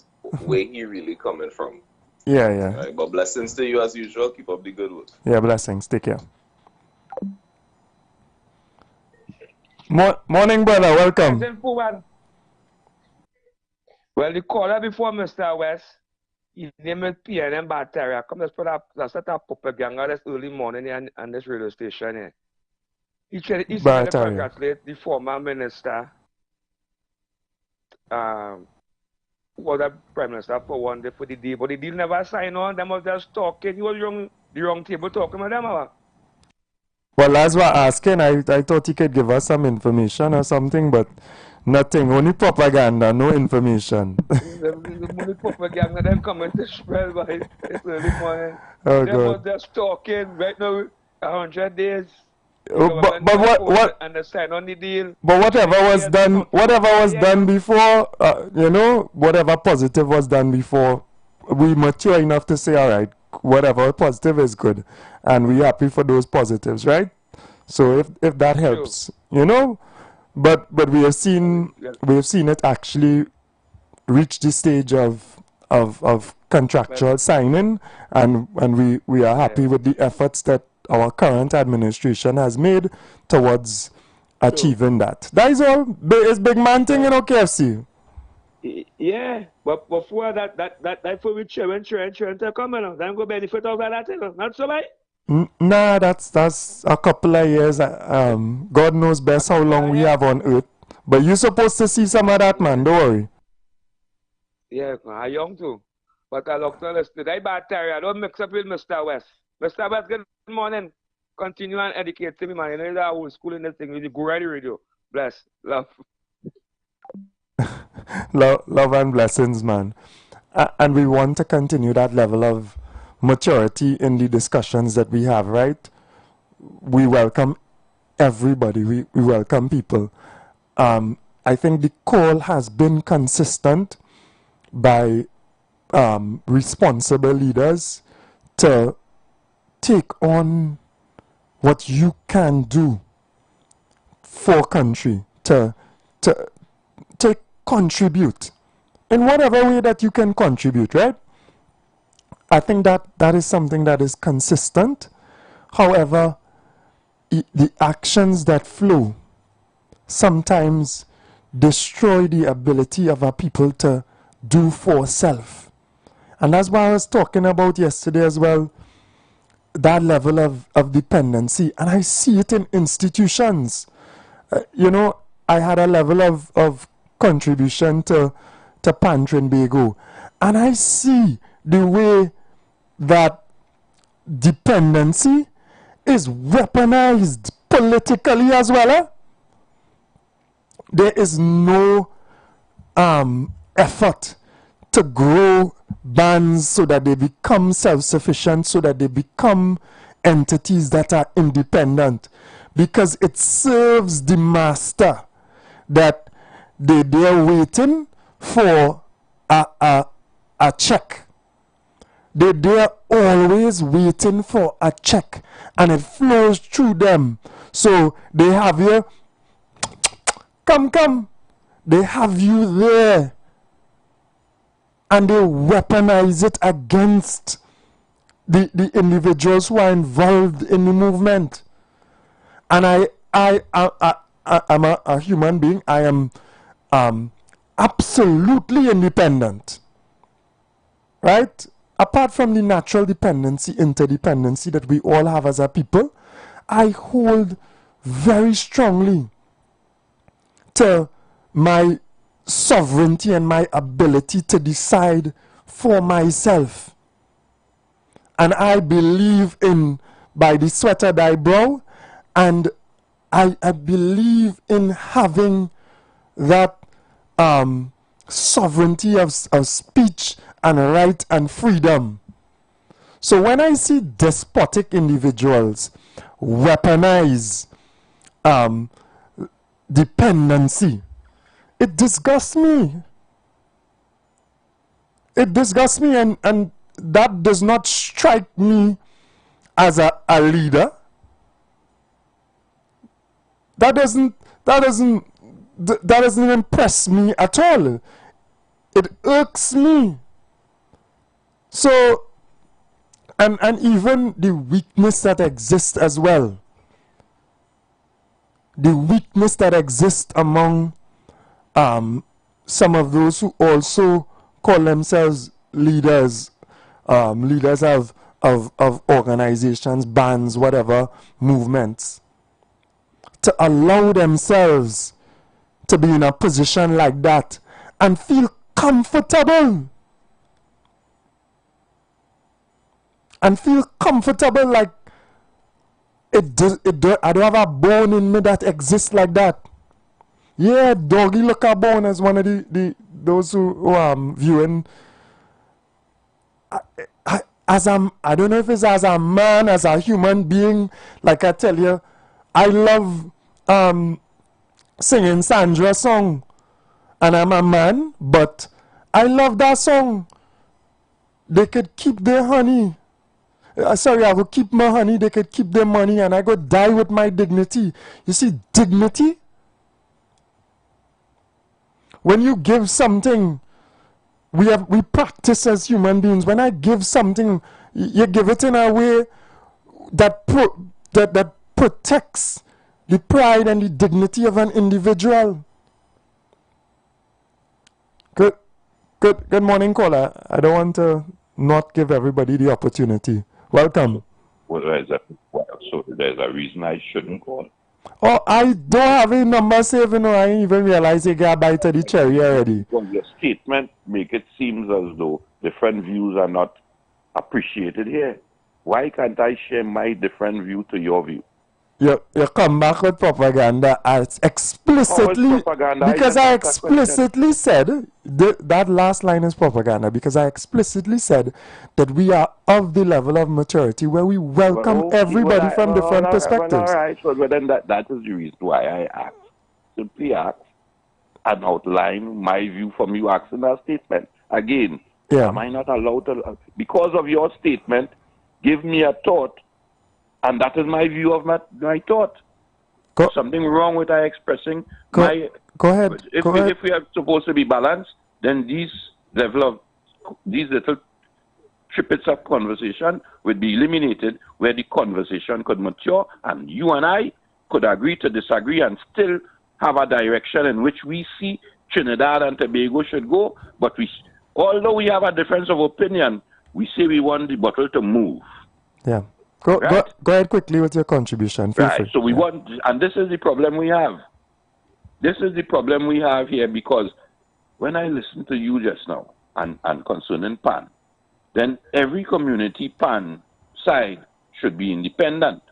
where he really coming from. Yeah. Right, but blessings to you as usual. Keep up the good work. Yeah, blessings. Take care. Morning, brother. Welcome. Well, the caller before Mr. West, his name is PNM Batteria. Come, let's put up propaganda this early morning on this radio station here. He said to congratulate the former minister, was a prime minister for one day for the deal, but the deal never signed on. Them was just talking. He was the wrong table talking with them. Well, as we're asking, I thought he could give us some information or something, but nothing. Only propaganda, no information. The propaganda, them coming to spread by this early morning. Oh, them God. was just talking. Right now, 100 days. But what and they sign on the deal. But whatever was done before, whatever positive was done before, we mature enough to say, all right, whatever positive is good, and we're happy for those positives, right? So if that helps, but we have seen it actually reach the stage of contractual signing, and we are happy with the efforts that our current administration has made towards achieving that. That is all. It's big man thing, KFC. Yeah, but before that for which insurance to come in, then go benefit of that, not so right? Nah, that's a couple of years. God knows best how long we have on earth. But you're supposed to see some of that, man. Don't worry. Yeah, I'm young too. But I look to listen. I Batteria. Don't mix up with Mr. West. Mr. West, good morning. Continue and educate me, man. You know that old school in this thing. You go right radio. Bless. Love. Love and blessings, man. And we want to continue that level of maturity in the discussions that we have, right? We welcome everybody. We welcome people. I think the call has been consistent by responsible leaders to take on what you can do for country, to contribute in whatever way that you can contribute, right? I think that is something that is consistent. However, the actions that flow sometimes destroy the ability of our people to do for self. And that's why I was talking about yesterday as well, that level of dependency. And I see it in institutions. I had a level of contribution to Pantrinbago. And I see the way that dependency is weaponized politically as well. There is no effort to grow bands so that they become self-sufficient, so that they become entities that are independent, because it serves the master that they're waiting for a check. They're always waiting for a check, and it flows through them. So they have you, come. They have you there, and they weaponize it against the individuals who are involved in the movement. And I'm a human being. I am absolutely independent, right? Apart from the natural dependency, interdependency that we all have as a people, I hold very strongly to my sovereignty and my ability to decide for myself. And I believe in by the sweat of thy brow, and I believe in having that sovereignty of speech and right and freedom. So when I see despotic individuals weaponize dependency, it disgusts me. It disgusts me, and that does not strike me as a leader. That doesn't impress me at all. It irks me. So, and even the weakness that exists as well. The weakness that exists among some of those who also call themselves leaders, leaders of organizations, bands, whatever, movements, to allow themselves to be in a position like that and feel comfortable. And feel comfortable like I don't have a bone in me that exists like that. Yeah, doggy look a bone as one of those who viewing. I don't know if it's as a man, as a human being. Like I tell you, I love singing Sandra's song, and I'm a man, but I love that song. They could keep their honey. Sorry, I will keep my honey. They could keep their money, and I go die with my dignity. You see, dignity. When you give something, we practice as human beings. When I give something, you give it in a way that protects the pride and the dignity of an individual. Good morning, caller. I don't want to not give everybody the opportunity. Welcome. So there's a reason I shouldn't call. Oh, I don't have a number saved. I didn't even realize you got a bite of the cherry already. Well, your statement make it seems as though different views are not appreciated here. Why can't I share my different view to your view? You come back with propaganda as explicitly propaganda? Because I explicitly said that last line is propaganda, because I explicitly said that we are of the level of maturity where we welcome everybody from different perspectives. All right, so then that is the reason why I asked. Simply ask and outline my view from you asking that statement. Again, am I not allowed to, because of your statement, give me a thought, and that is my view of my thought. Something wrong with I expressing my... Go ahead. If we are supposed to be balanced, then these little trippets of conversation would be eliminated, where the conversation could mature, and you and I could agree to disagree and still have a direction in which we see Trinidad and Tobago should go. But although we have a difference of opinion, we say we want the bottle to move. Yeah. Go ahead quickly with your contribution. Feel free. So we want, and this is the problem we have. This is the problem we have here, because when I listen to you just now and concerning PAN, then every community PAN side should be independent.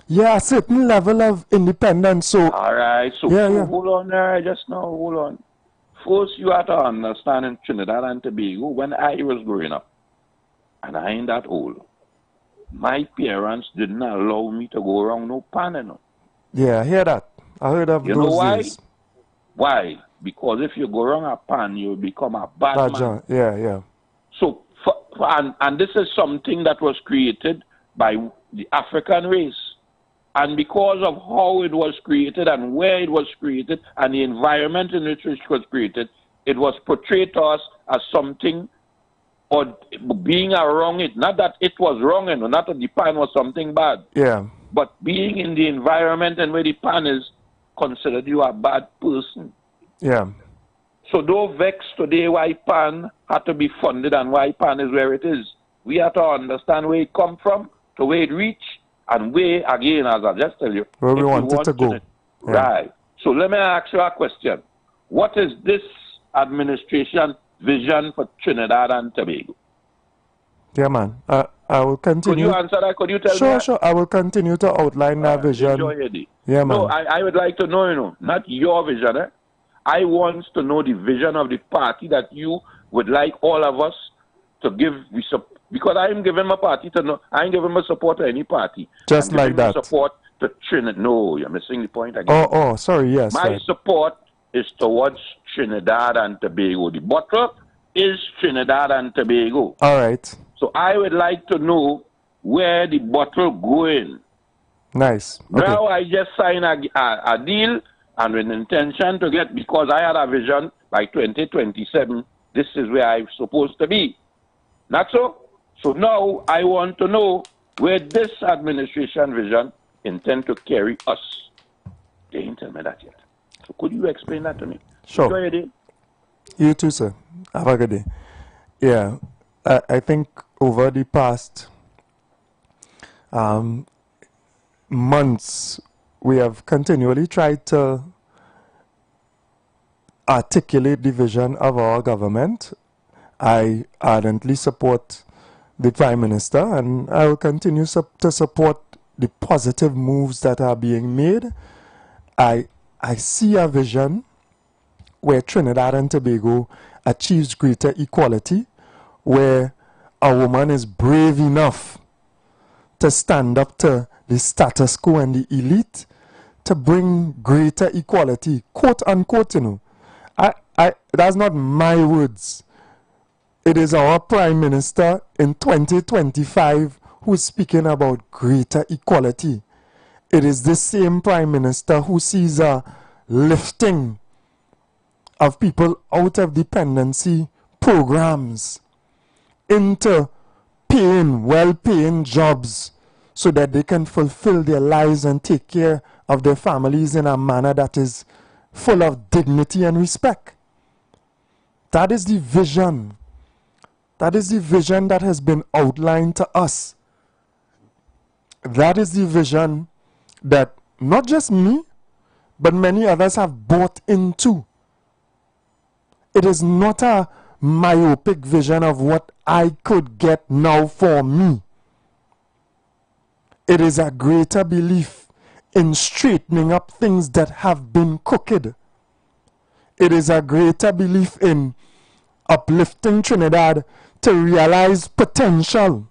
Yeah, a certain level of independence. So all right, so hold on there just now, hold on. First, you have to understand in Trinidad and Tobago, when I was growing up, and I ain't that old, my parents didn't allow me to go around no pan, you know. Yeah, I hear that. I heard of You those know why? days. Why? Because if you go around a pan, you become a bad man. John. Yeah, yeah. So, and this is something that was created by the African race. And because of how it was created and where it was created and the environment in which it was created, it was portrayed to us as something or being around it. Not that it was wrong, and not that the pan was something bad. Yeah. But being in the environment and where the pan is, considered you a bad person. Yeah. So don't vex today why pan had to be funded and why pan is where it is. We have to understand where it come from, to where it reach, and where, again, as I just tell you, where we want it to go. Yeah. Right. So let me ask you a question. What is this administration vision for Trinidad and Tobago? Yeah, man. I will continue. Could you answer that? Could you tell me? Sure. I will continue to outline that vision. Enjoy your day. Yeah, man. No, I would like to know, not your vision. I want to know the vision of the party that you would like all of us to give. Because I am giving my party to no, I ain't giving my support to any party. Just like that. Support to Trinidad. No, you're missing the point again. Oh, sorry. Yes. My support is towards Trinidad and Tobago. The bottle is Trinidad and Tobago. All right. So I would like to know where the bottle going. Nice. Okay. Now I just signed a deal and with intention to get, because I had a vision by 2027, this is where I'm supposed to be. Not so? So now I want to know where this administration vision intend to carry us. They didn't tell me that yet. So could you explain that to me? Sure. Enjoy your day. You too, sir. Have a good day. Yeah. I think over the past months, we have continually tried to articulate the vision of our government. I ardently support the Prime Minister, and I will continue to support the positive moves that are being made. I see a vision where Trinidad and Tobago achieves greater equality, where a woman is brave enough to stand up to the status quo and the elite to bring greater equality, quote unquote, that's not my words. It is our Prime Minister in 2025 who is speaking about greater equality. It is the same Prime Minister who sees a lifting of people out of dependency programs into paying, well-paying jobs so that they can fulfill their lives and take care of their families in a manner that is full of dignity and respect. That is the vision. That is the vision that has been outlined to us. That is the vision that not just me, but many others have bought into. It is not a myopic vision of what I could get now for me. It is a greater belief in straightening up things that have been crooked. It is a greater belief in uplifting Trinidad to realize potential.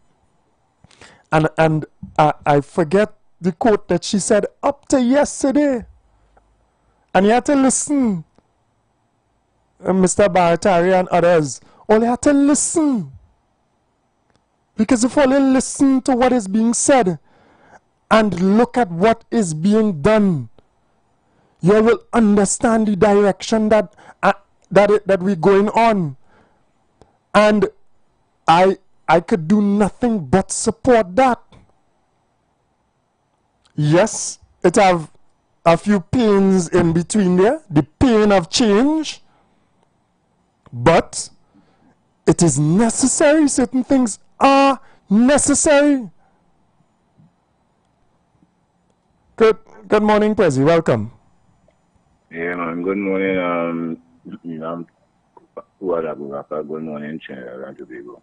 And I forget the quote that she said, up to yesterday. And you had to listen. Mr. Baratari and others, all you have to listen. Because if all you listen to what is being said and look at what is being done, you will understand the direction that we're going on. And I could do nothing but support that. Yes, it have a few pains in between there, the pain of change. But it is necessary. Certain things are necessary. Good morning, Prezi. Welcome. Yeah, man. Good morning. Good morning, Trinidad and Tobago.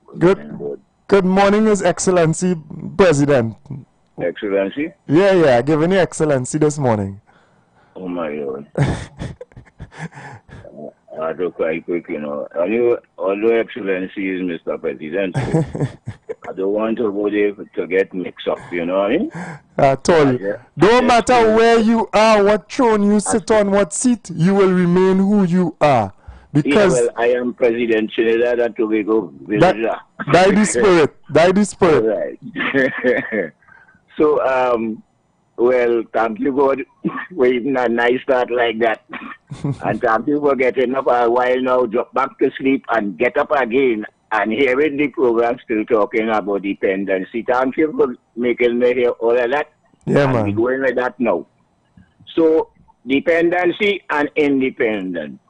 Good morning, His Excellency President. Excellency? Yeah, giving you Excellency this morning. Oh my God. To quite quick, you know. Although Excellency is Mr. President, I don't want to go there to get mixed up, you know what I mean? At all. Don't matter where you are, what throne you sit on, what seat, you will remain who you are. Because I am President Trinidad and Tobago villager. By the spirit. By the spirit. Right. So, well, thank you, God, for even a nice start like that. And thank you for getting up a while now, drop back to sleep and get up again and hearing the program still talking about dependency. Thank you for making me hear all of that. Yeah, and we're going with that now. So, dependency and independent.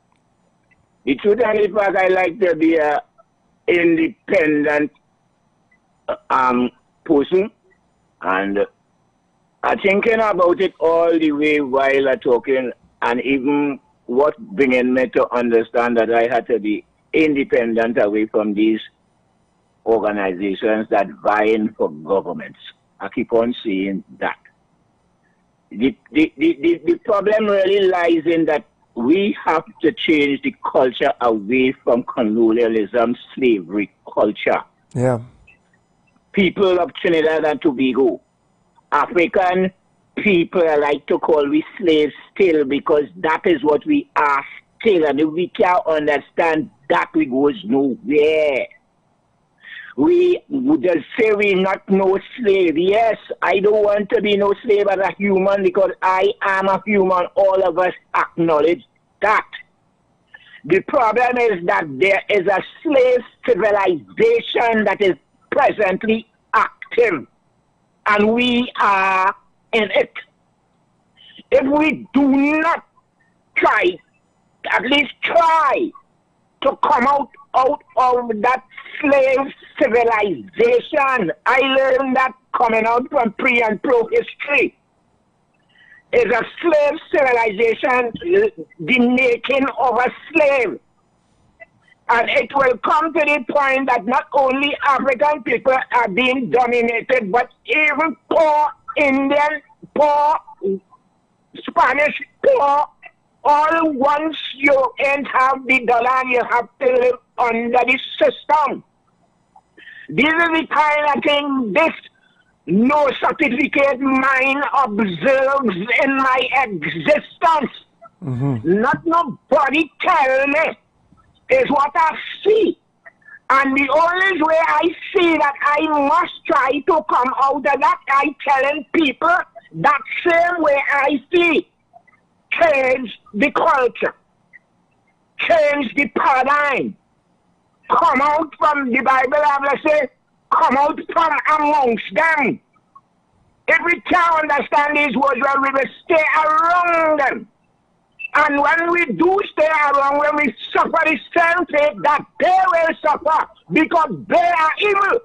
The truth of the fact, I like to be an independent person, and I'm thinking about it all the way while I'm talking, and even what bringing me to understand that I had to be independent away from these organizations that vying for governments. I keep on saying that. The problem really lies in that we have to change the culture away from colonialism, slavery culture. Yeah. People of Trinidad and Tobago, African people, I like to call we slaves still, because that is what we are still. And if we can't understand that, we goes nowhere. We would just say we not no slave. Yes, I don't want to be no slave as a human, because I am a human. All of us acknowledge that. The problem is that there is a slave civilization that is presently active, and we are in it. If we do not try, at least try to come out of that slave civilization. I learned that coming out from pre and pro history. Is a slave civilization the making of a slave. And it will come to the point that not only African people are being dominated, but even poor Indian, poor Spanish, poor, all once you ain't have the dollar, you have to live under the system. This is the kind of thing this no certificate mind observes in my existence. Not nobody tell me. Is what I see. And the only way I see that I must try to come out of that, I telling people that same way I see. Change the culture. Change the paradigm. Come out from the Bible, I will say, come out from amongst them. If we can't understand these words, well, we will stay around them. And when we do stay around, when we suffer the same fate that they will suffer, because they are evil.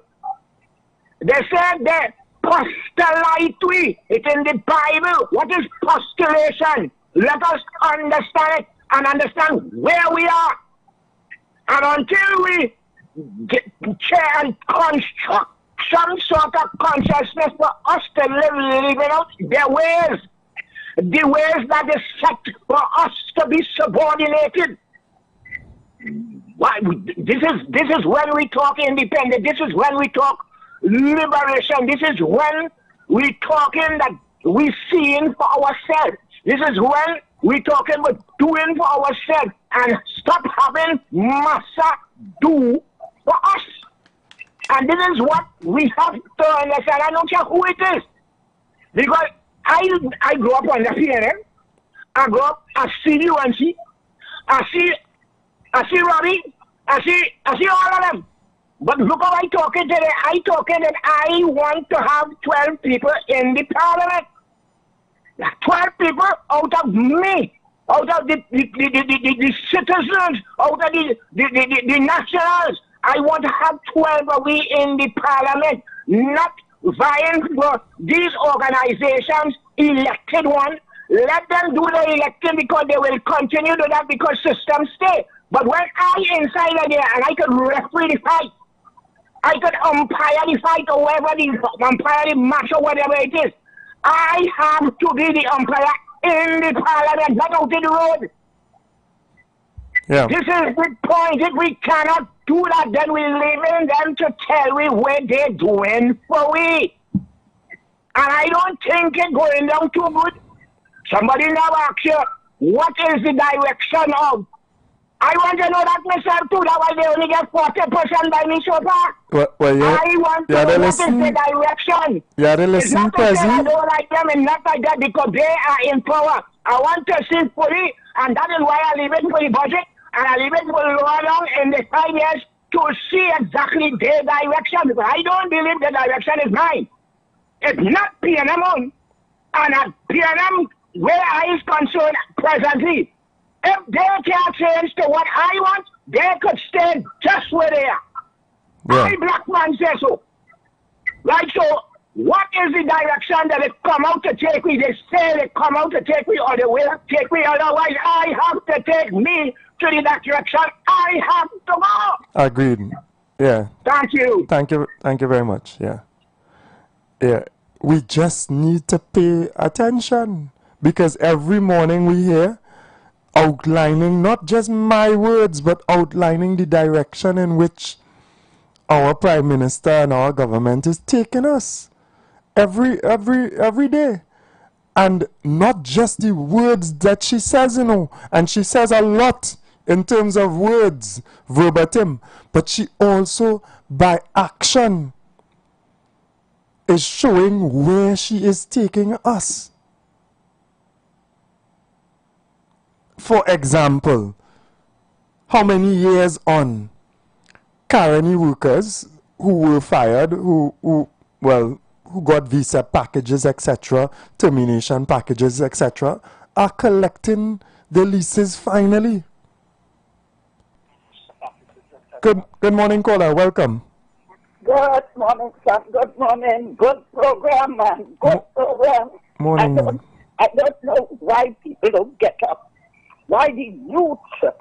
They said that postulate, it's in the Bible. What is postulation? Let us understand it and understand where we are. And until we and construct some sort of consciousness for us to living out their ways, the ways that is set for us to be subordinated. Why? This is when we talk independent. This is when we talk liberation. This is when we talking that we seeing for ourselves. This is when we talking about doing for ourselves and stop having massa do for us. And this is what we have to understand. I don't care who it is, because I grew up on the CNN. I grew up. I see UNC. I see Robbie. I see all of them. But look how I talking today. I talking that I want to have 12 people in the parliament. 12 people out of me, out of the citizens, out of the nationals. I want to have 12 of we in the parliament, not vying for these organizations, elected one. Let them do the election, because they will continue to that, because systems stay. But when I inside of there and I could referee the fight, I could umpire the fight, or whatever the umpire the match or whatever it is, I have to be the umpire in the parliament, not out in the road. Yeah. This is the point. If we cannot do that, then we're leaving them to tell we what they're doing for we. And I don't think it's going down too good. Somebody now asks you, what is the direction of? I want to know that myself too. That's why they only get 40% by me so far. Well, yeah. I want to know what is the direction. Yeah, they It's listen, not to say I Prezi. don't like them and not like that because they are in power. I want to see fully, and that is why I leave it for the budget, and I leave it for lower down in the 5 years to see exactly their direction. Because I don't believe the direction is mine. It's not PNM on. And at PNM, where I is concerned presently, if they can't change to what I want, they could stay just where they are. Yeah. I, black man, say so. Right, so what is the direction that they come out to take me? They say they come out to take me or they will take me. Otherwise, I have to take me to the direction I have to go. Agreed. Yeah. Thank you. Thank you very much. Yeah. Yeah. We just need to pay attention because every morning we hear outlining not just my words but outlining the direction in which our Prime Minister and our government is taking us every day. And not just the words that she says, you know, and she says a lot in terms of words verbatim, but she also by action is showing where she is taking us. For example, how many years on Caroni workers who were fired, who got visa packages, etc., termination packages, etc., are collecting the leases finally. Good morning, caller. Welcome. Good morning, son. Good morning. Good program, man. Good program. Morning. I don't know why people don't get up. Why the youth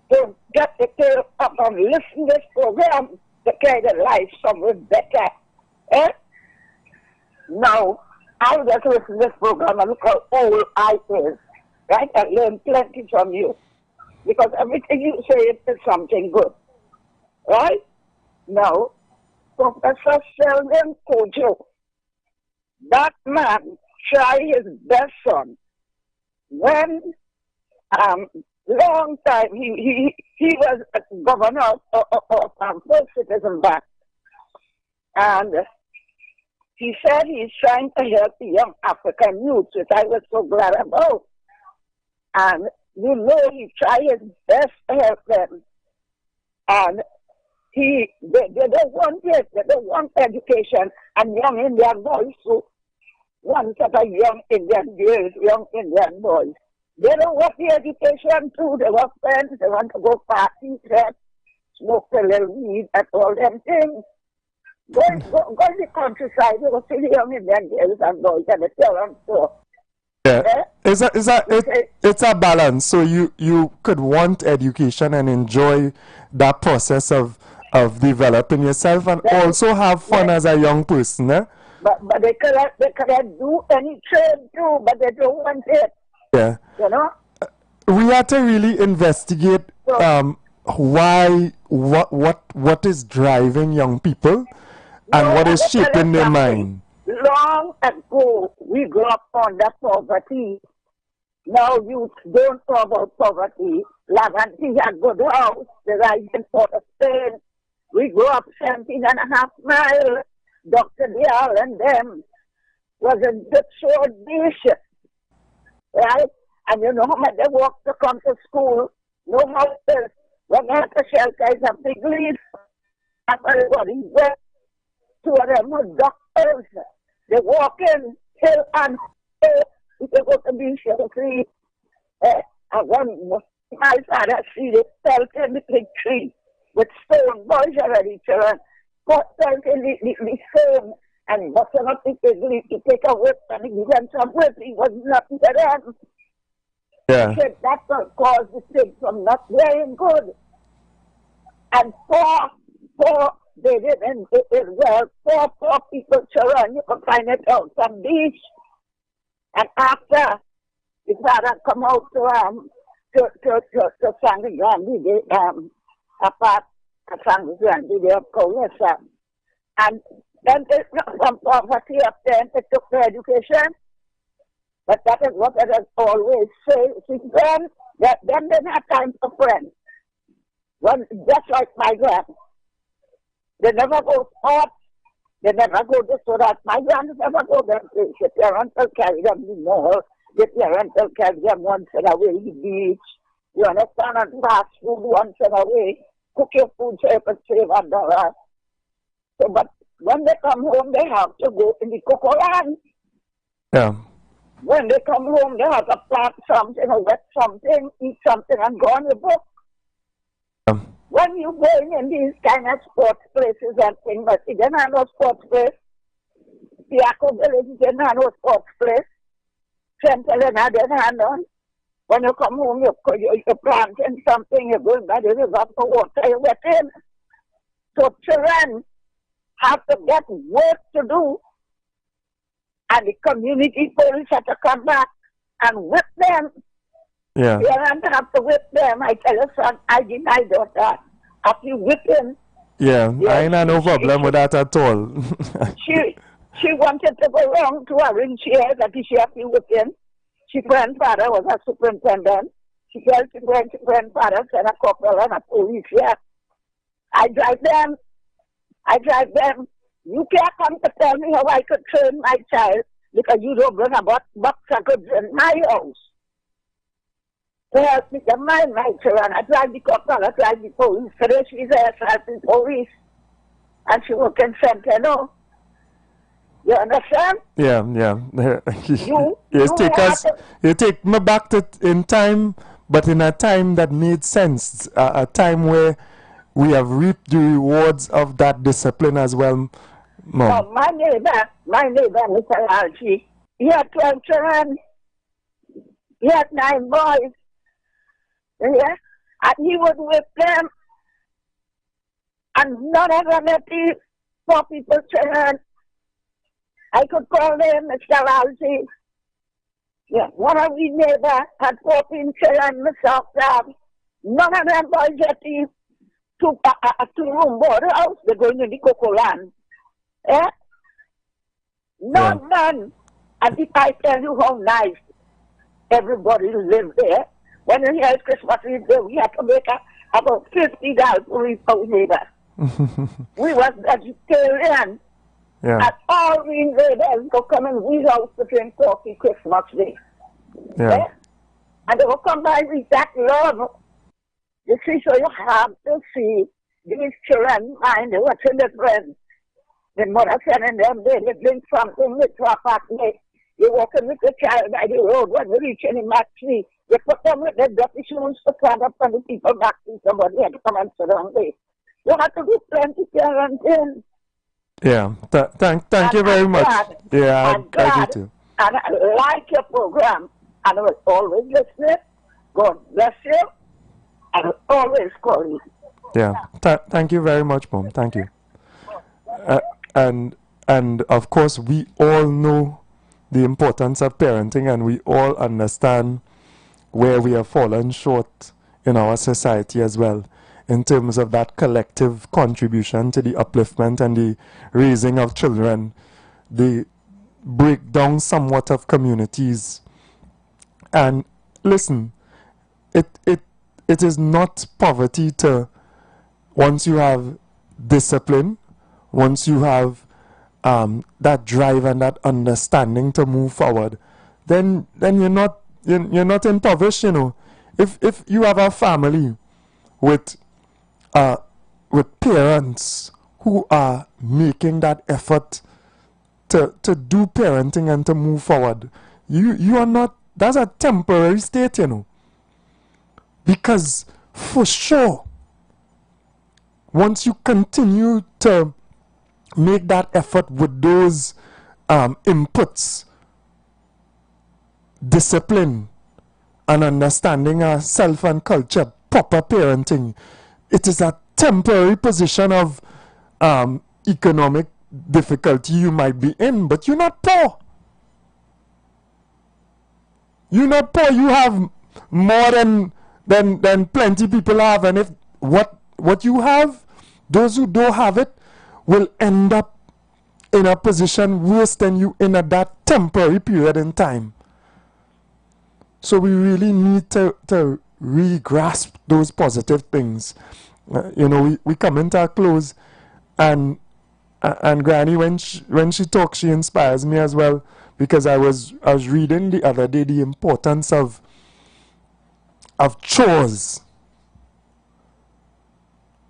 don't get the tail up and listen to this program to carry their life somewhere better. Eh? Now, I just listen to this program and look how old I is. Right? I learn plenty from you. Because everything you say is something good. Right? Now, Professor Sheldon Kojo, that man tried his best son. When long time he was a governor of First Citizen Bank, and he said he's trying to help the young African youth, which I was so glad about. And you know he tried his best to help them, and they don't want it. They don't want education. And young Indian boys, so one set of young Indian girls, young Indian boys, they don't want the education too. They want friends. They want to go parties, smoke a little weed, and all them things. Go in the countryside. You will see the young Indian girls and boys, and they tell them so. Yeah, it's a balance. So you could want education and enjoy that process of developing yourself and also have fun as a young person, eh? But they could do any trade too, but they don't want it. Yeah. You know? We have to really investigate why what is driving young people and what is shaping their mind. Long ago, we grew up under poverty. Now youth don't talk about poverty. Lavanti had good house, the rising Port of Spain. We grew up 17.5 miles. Dr. Dial and them was a good short dish. Right? And you know how much they walk to come to school. No houses. When they had to shelter is a big leaf. Everybody went. Two of them were doctors. They walk in hill and hill. They go to be shelter. And when my father see they felt in the big tree with stone boys already children. Got felt in the stone and busting up the big leaf to take a whip and give them some whip. He was nothing to them. Yeah. He said that's what caused the thing from not wearing good. And poor they didn't poor people children, you can find it out some beach. And after the father come out sang the grand apart sang the grand of coercion. And then there's some poverty up there and they took their education. But that is what I has always say. Then they have time for friends. Just like my grand. They never go sport. They never go this or that. My grand never go there. The parents will carry them more. The parents will carry them once in a way to the beach. You understand? And fast food once in a way. Cook your food so you can save $1. So, but when they come home, they have to go in the cocoa land. Yeah. When they come home, they have to plant something or wet something, eat something, and go on the book. When you going in these kind of sports places and things, but it didn't have no sports place. Piaco Village didn't have no sports place. St. Helena didn't have none. When you come home, you're planting something, you're going by the river for water, you're wet in. So children have to get work to do. And the community police have to come back and whip them. Yeah. Parents have to whip them. I tell you, son, I did my daughter. After you whip him. Yeah, I ain't had no problem with that at all. she wanted to go wrong to her in chair that she had to whip him. She grandfather was a superintendent. She tells her grandfather sent a corporal and a police here. I drive them. You can't come to tell me how I could train my child because you don't bring a box of goods in my house. To help me to mind my children. I drive the corporal, I drive the police. Today she's a sergeant police. And she works in Centeno. You understand? Yeah. You take me back in time, but in a time that made sense. A time where we have reaped the rewards of that discipline as well, Mom. Oh, my neighbor, Mr. Algie, he had 12 children. He had 9 boys. Yeah? And he would whip them. And none of them had these 4 people's children. I could call them Mr. Algie. Yeah, one of the neighbors had 14 children, Mr. Sam. None of them boys had these 2-room board house. They're going to the Cocoa Land. Yeah? None. And if I tell you how nice everybody lives there, when you hear Christmas Eve Day, we have to make about $50 for each neighbor. We was vegetarian. Yeah. And all we neighbors go come in we house to drink coffee Christmas Day. Yeah. And they will come by with that love. You see, so you have to see these children mind what's in the friends. The mother sending them there, they drink something, they drop back there. You're walking with the child by the road when you reach any back tree. You put them with their dirty shoes to climb up on the people back to somebody had to come and sit down there. You have to do plenty parenting. Yeah, thank you very much. Yeah, I do too. And I like your program. And I was always listening. God bless you. And I will always call you. Yeah, thank you very much, Mom. Thank you. And of course, we all know the importance of parenting, and we all understand where we have fallen short in our society as well, in terms of that collective contribution to the upliftment and the raising of children, the breakdown somewhat of communities. And listen, it is not poverty to, once you have discipline, once you have that drive and that understanding to move forward, then you're not impoverished, you know. If you have a family with parents who are making that effort to do parenting and to move forward, you are not, that's a temporary state, you know. Because for sure, once you continue to make that effort with those inputs, discipline and understanding self and culture, proper parenting, it is a temporary position of economic difficulty you might be in, but you're not poor. You're not poor. You have more than than plenty people have. And if what you have, those who don't have it will end up in a position worse than you in at that temporary period in time. So we really need to re-grasp those positive things. We come into a close, and Granny, when she talks, she inspires me as well, because I was reading the other day the importance of chores,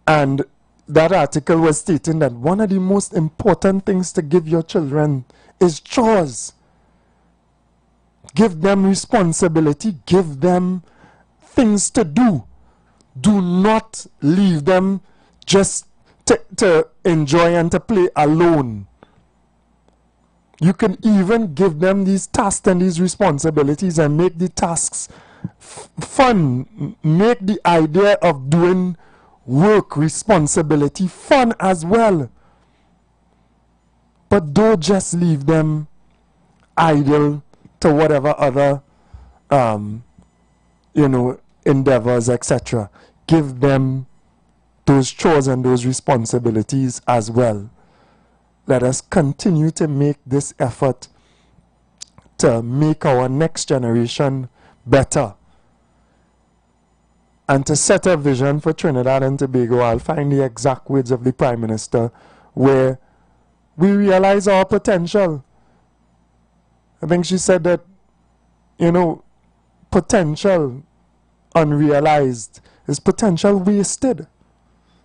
and that article was stating that one of the most important things to give your children is chores. Give them responsibility, give them things to do. Do not leave them just to enjoy and to play alone. You can even give them these tasks and these responsibilities and make the tasks fun. Make the idea of doing work, responsibility fun as well. But don't just leave them idle to whatever other endeavors, etc. Give them those chores and those responsibilities as well. Let us continue to make this effort to make our next generation better, and to set a vision for Trinidad and Tobago. I'll find the exact words of the Prime Minister, where we realize our potential. I think she said that, potential unrealized is potential wasted.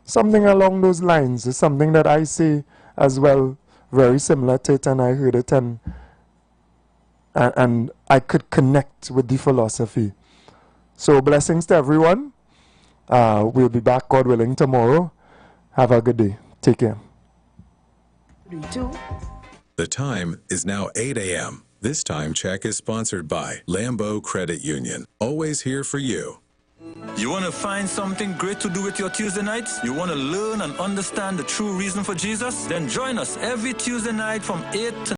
Something along those lines is something that I say as well, very similar to it, and I heard it, and I could connect with the philosophy. So blessings to everyone. We'll be back, God willing, tomorrow. Have a good day. Take care. The time is now 8 a.m. This time check is sponsored by Lambeau Credit Union. Always here for you. You want to find something great to do with your Tuesday nights? You want to learn and understand the true reason for Jesus? Then join us every Tuesday night from 8 to